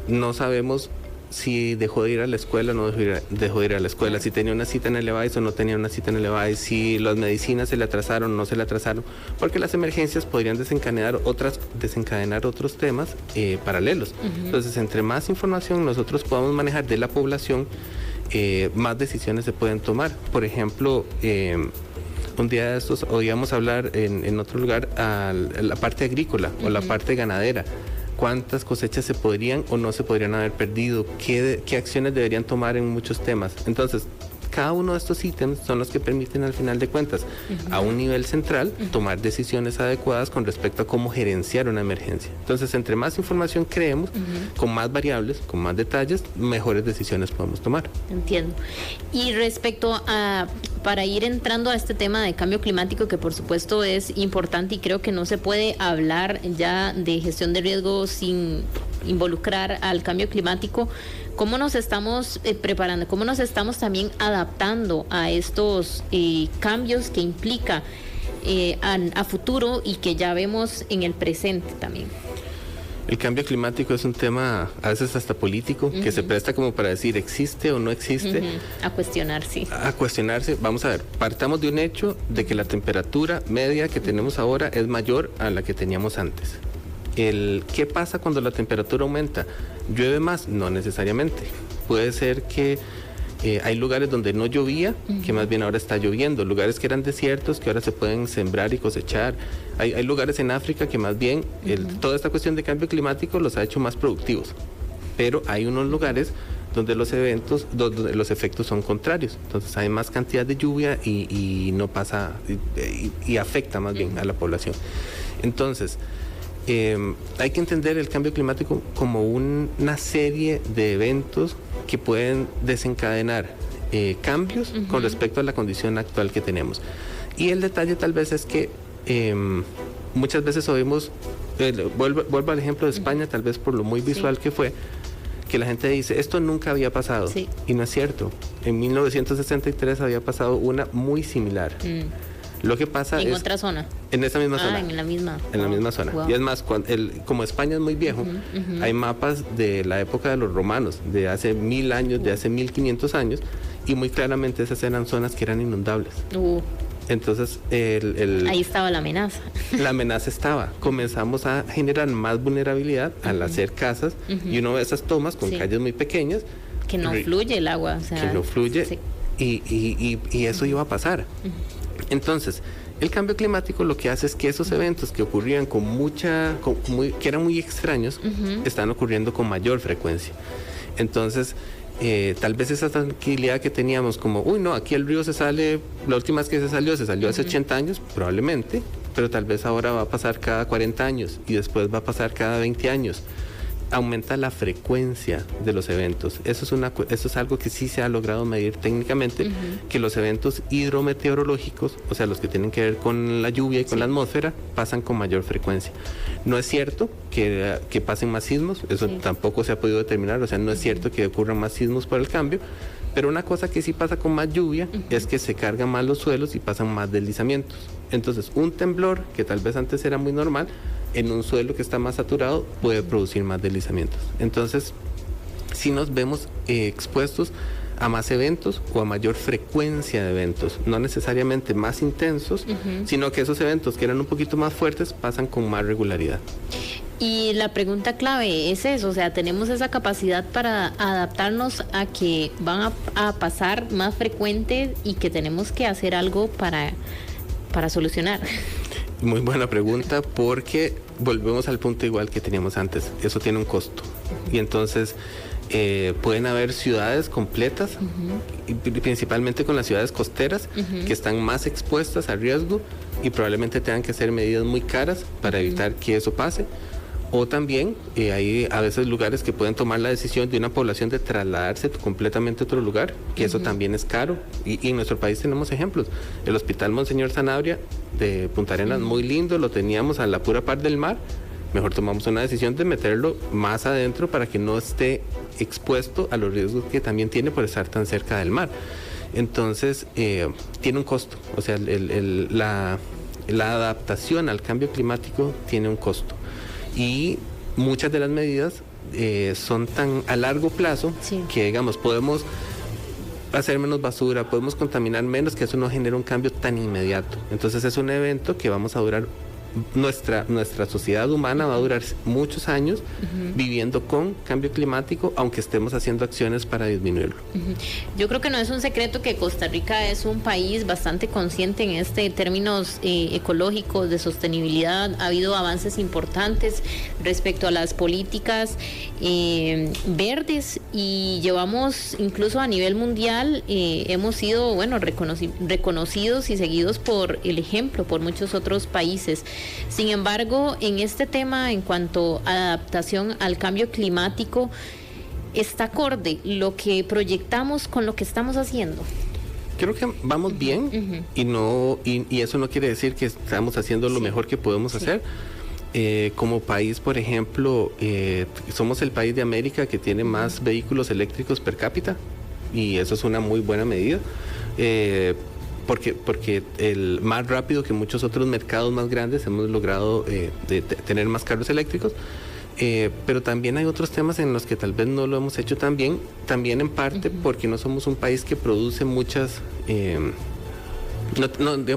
no sabemos si dejó de ir a la escuela o no dejó de ir a la escuela, si tenía una cita en el EVAIS o no tenía una cita en el EVAIS, si las medicinas se le atrasaron o no se le atrasaron, porque las emergencias podrían desencadenar otros temas paralelos. Entonces, entre más información nosotros podamos manejar de la población, más decisiones se pueden tomar. Por ejemplo, un día de estos oíamos hablar en otro lugar a la parte agrícola o la parte ganadera. ¿Cuántas cosechas se podrían o no se podrían haber perdido? ¿Qué acciones deberían tomar en muchos temas? Entonces, cada uno de estos ítems son los que permiten, al final de cuentas, a un nivel central, tomar decisiones adecuadas con respecto a cómo gerenciar una emergencia. Entonces, entre más información creemos, con más variables, con más detalles, mejores decisiones podemos tomar. Entiendo. Y respecto a, para ir entrando a este tema de cambio climático, que por supuesto es importante, y creo que no se puede hablar ya de gestión de riesgo sin involucrar al cambio climático, ¿cómo nos estamos preparando? ¿Cómo nos estamos también adaptando a estos cambios que implica a futuro y que ya vemos en el presente también? El cambio climático es un tema a veces hasta político, que se presta como para decir existe o no existe. A cuestionar, sí. A cuestionarse. Vamos a ver, partamos de un hecho de que la temperatura media que tenemos ahora es mayor a la que teníamos antes. ¿Qué pasa cuando la temperatura aumenta? ¿Llueve más? No necesariamente. Puede ser que hay lugares donde no llovía, que más bien ahora está lloviendo. Lugares que eran desiertos, que ahora se pueden sembrar y cosechar. Hay lugares en África que más bien toda esta cuestión de cambio climático los ha hecho más productivos. Pero hay unos lugares donde los efectos son contrarios. Entonces hay más cantidad de lluvia y no pasa, y afecta más bien a la población. Entonces, hay que entender el cambio climático como una serie de eventos que pueden desencadenar cambios con respecto a la condición actual que tenemos. Y el detalle tal vez es que muchas veces oímos, vuelvo al ejemplo de España, tal vez por lo muy visual que fue, que la gente dice, esto nunca había pasado. Y no es cierto. En 1963 había pasado una muy similar. Lo que pasa ¿En otra zona? En esa misma zona. En la misma. En la misma zona. Wow. Y es más, como España es muy viejo, hay mapas de la época de los romanos, de hace 1000 años, de hace 1500 años, y muy claramente esas eran zonas que eran inundables. Entonces, ahí estaba la amenaza. La amenaza estaba. Comenzamos a generar más vulnerabilidad al hacer casas, y uno ve esas tomas con calles muy pequeñas. Que no fluye el agua. O sea, que no fluye, y eso iba a pasar. Entonces, El cambio climático lo que hace es que esos eventos que ocurrían que eran muy extraños, están ocurriendo con mayor frecuencia. Entonces, tal vez esa tranquilidad que teníamos como, uy, no, aquí el río se sale, la última vez que se salió hace 80 años, probablemente, pero tal vez ahora va a pasar cada 40 años y después va a pasar cada 20 años. Aumenta la frecuencia de los eventos. Eso es algo que sí se ha logrado medir técnicamente, que los eventos hidrometeorológicos, o sea, los que tienen que ver con la lluvia y con la atmósfera, pasan con mayor frecuencia. No es cierto que pasen más sismos, eso tampoco se ha podido determinar, o sea, no es cierto que ocurran más sismos por el cambio, pero una cosa que sí pasa con más lluvia es que se cargan más los suelos y pasan más deslizamientos. Entonces, un temblor, que tal vez antes era muy normal, en un suelo que está más saturado puede producir más deslizamientos. Entonces, sí nos vemos expuestos a más eventos o a mayor frecuencia de eventos, no necesariamente más intensos, sino que esos eventos que eran un poquito más fuertes pasan con más regularidad. Y la pregunta clave es eso, o sea, tenemos esa capacidad para adaptarnos a que van a pasar más frecuentes y que tenemos que hacer algo para solucionar. Muy buena pregunta, porque volvemos al punto igual que teníamos antes. Eso tiene un costo. Y entonces pueden haber ciudades completas, y principalmente con las ciudades costeras, que están más expuestas al riesgo y probablemente tengan que hacer medidas muy caras para evitar que eso pase. O también hay a veces lugares que pueden tomar la decisión de una población de trasladarse completamente a otro lugar, que eso también es caro. Y en nuestro país tenemos ejemplos. El Hospital Monseñor Sanabria de Punta Arenas, muy lindo, lo teníamos a la pura par del mar. Mejor tomamos una decisión de meterlo más adentro para que no esté expuesto a los riesgos que también tiene por estar tan cerca del mar. Entonces, tiene un costo. O sea, la adaptación al cambio climático tiene un costo. Y muchas de las medidas son tan a largo plazo que, digamos, podemos hacer menos basura, podemos contaminar menos, que eso no genera un cambio tan inmediato. Entonces es un evento que vamos a durar, nuestra sociedad humana va a durar muchos años viviendo con cambio climático, aunque estemos haciendo acciones para disminuirlo. Yo creo que no es un secreto que Costa Rica es un país bastante consciente en términos ecológicos, de sostenibilidad. Ha habido avances importantes respecto a las políticas verdes, y llevamos incluso a nivel mundial, hemos sido reconocidos y seguidos por el ejemplo por muchos otros países. Sin embargo, en este tema, en cuanto a adaptación al cambio climático, ¿está acorde lo que proyectamos con lo que estamos haciendo? Creo que vamos bien, y eso no quiere decir que estamos haciendo lo mejor que podemos hacer. Como país, por ejemplo, somos el país de América que tiene más vehículos eléctricos per cápita, y eso es una muy buena medida. Porque el más rápido que muchos otros mercados más grandes hemos logrado tener más carros eléctricos, pero también hay otros temas en los que tal vez no lo hemos hecho tan bien, también en parte porque no somos un país que produce muchas...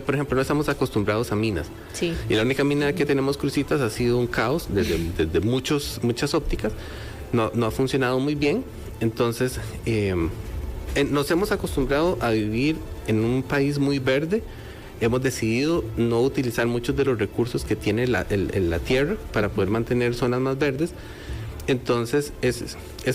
por ejemplo, no estamos acostumbrados a minas. Y la única mina que tenemos, Cruzitas, ha sido un caos desde muchas ópticas. No ha funcionado muy bien. Entonces, nos hemos acostumbrado a vivir en un país muy verde. Hemos decidido no utilizar muchos de los recursos que tiene la tierra para poder mantener zonas más verdes. Entonces,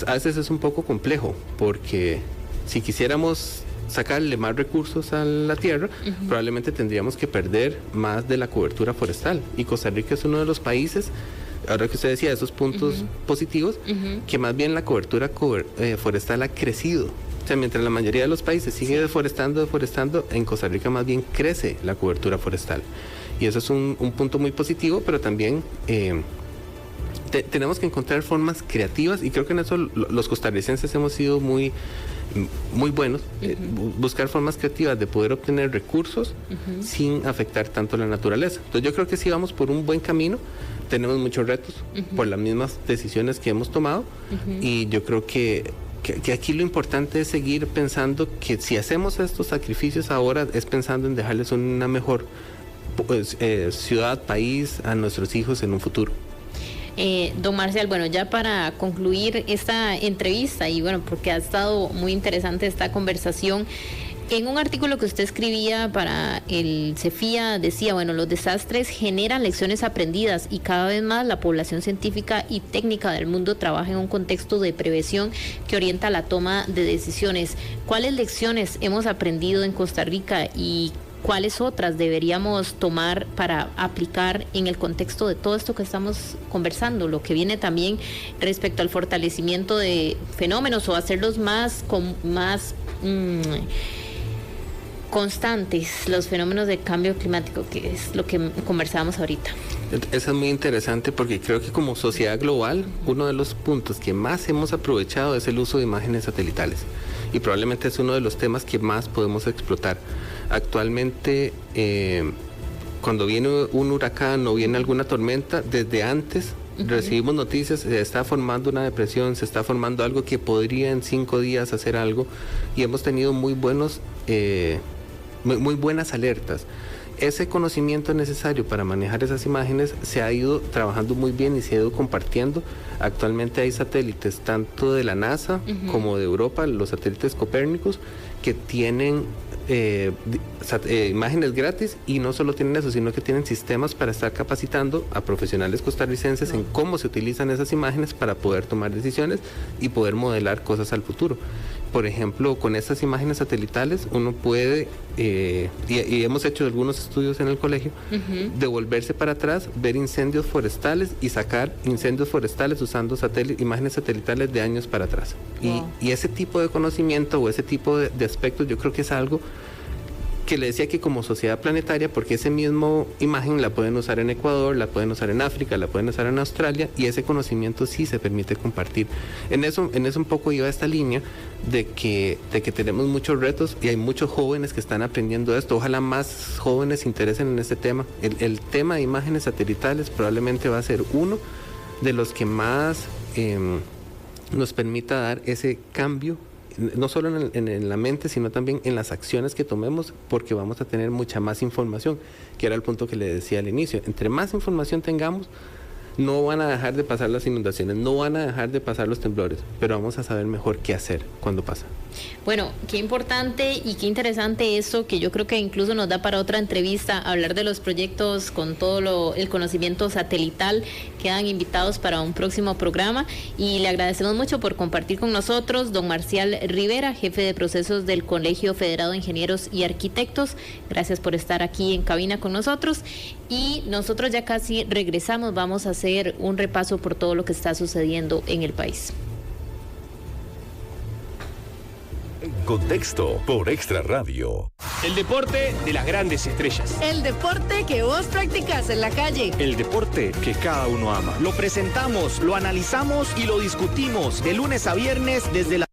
a veces es un poco complejo, porque si quisiéramos sacarle más recursos a la tierra, probablemente tendríamos que perder más de la cobertura forestal. Y Costa Rica es uno de los países, ahora que usted decía esos puntos positivos, que más bien la cobertura forestal ha crecido. O sea, mientras la mayoría de los países sigue deforestando, en Costa Rica más bien crece la cobertura forestal. Y eso es un punto muy positivo, pero también tenemos que encontrar formas creativas, y creo que en eso los costarricenses hemos sido muy buenos, buscar formas creativas de poder obtener recursos sin afectar tanto la naturaleza. Entonces yo creo que sí vamos por un buen camino. Tenemos muchos retos por las mismas decisiones que hemos tomado, y yo creo que aquí lo importante es seguir pensando que si hacemos estos sacrificios ahora, es pensando en dejarles una mejor ciudad, país a nuestros hijos en un futuro. Don Marcial, bueno, ya para concluir esta entrevista, y bueno, porque ha estado muy interesante esta conversación, En un artículo que usted escribía para el CEFIA decía, bueno, los desastres generan lecciones aprendidas y cada vez más la población científica y técnica del mundo trabaja en un contexto de prevención que orienta la toma de decisiones. ¿Cuáles lecciones hemos aprendido en Costa Rica y cuáles otras deberíamos tomar para aplicar en el contexto de todo esto que estamos conversando? Lo que viene también respecto al fortalecimiento de fenómenos o hacerlos más constantes, los fenómenos de cambio climático, que es lo que conversábamos ahorita. Eso es muy interesante porque creo que como sociedad global, uno de los puntos que más hemos aprovechado es el uso de imágenes satelitales. Y probablemente es uno de los temas que más podemos explotar. Actualmente, cuando viene un huracán o viene alguna tormenta, desde antes recibimos noticias, se está formando una depresión, se está formando algo que podría en 5 días hacer algo, y hemos tenido muy buenas alertas. Ese conocimiento necesario para manejar esas imágenes se ha ido trabajando muy bien y se ha ido compartiendo. Actualmente hay satélites tanto de la NASA como de Europa, los satélites Copérnicos, que tienen imágenes gratis, y no solo tienen eso, sino que tienen sistemas para estar capacitando a profesionales costarricenses en cómo se utilizan esas imágenes para poder tomar decisiones y poder modelar cosas al futuro. Por ejemplo, con estas imágenes satelitales uno puede, y hemos hecho algunos estudios en el colegio, devolverse para atrás, ver incendios forestales y sacar incendios forestales usando imágenes satelitales de años para atrás. Wow. Y ese tipo de conocimiento o ese tipo de aspectos, yo creo que es algo que le decía que como sociedad planetaria, porque esa misma imagen la pueden usar en Ecuador, la pueden usar en África, la pueden usar en Australia, y ese conocimiento sí se permite compartir. En eso un poco iba esta línea de que tenemos muchos retos y hay muchos jóvenes que están aprendiendo esto. Ojalá más jóvenes se interesen en este tema. El tema de imágenes satelitales probablemente va a ser uno de los que más nos permita dar ese cambio, no solo en la mente, sino también en las acciones que tomemos, porque vamos a tener mucha más información, que era el punto que le decía al inicio. Entre más información tengamos, no van a dejar de pasar las inundaciones, no van a dejar de pasar los temblores, pero vamos a saber mejor qué hacer cuando pasa. Bueno, qué importante y qué interesante eso, que yo creo que incluso nos da para otra entrevista, hablar de los proyectos con todo el conocimiento satelital. Quedan invitados para un próximo programa y le agradecemos mucho por compartir con nosotros, don Marcial Rivera, jefe de procesos del Colegio Federado de Ingenieros y Arquitectos. Gracias por estar aquí en cabina con nosotros, y nosotros ya casi regresamos. Vamos a hacer un repaso por todo lo que está sucediendo en el país. Contexto por Extra Radio. El deporte de las grandes estrellas. El deporte que vos practicás en la calle. El deporte que cada uno ama. Lo presentamos, lo analizamos y lo discutimos de lunes a viernes desde la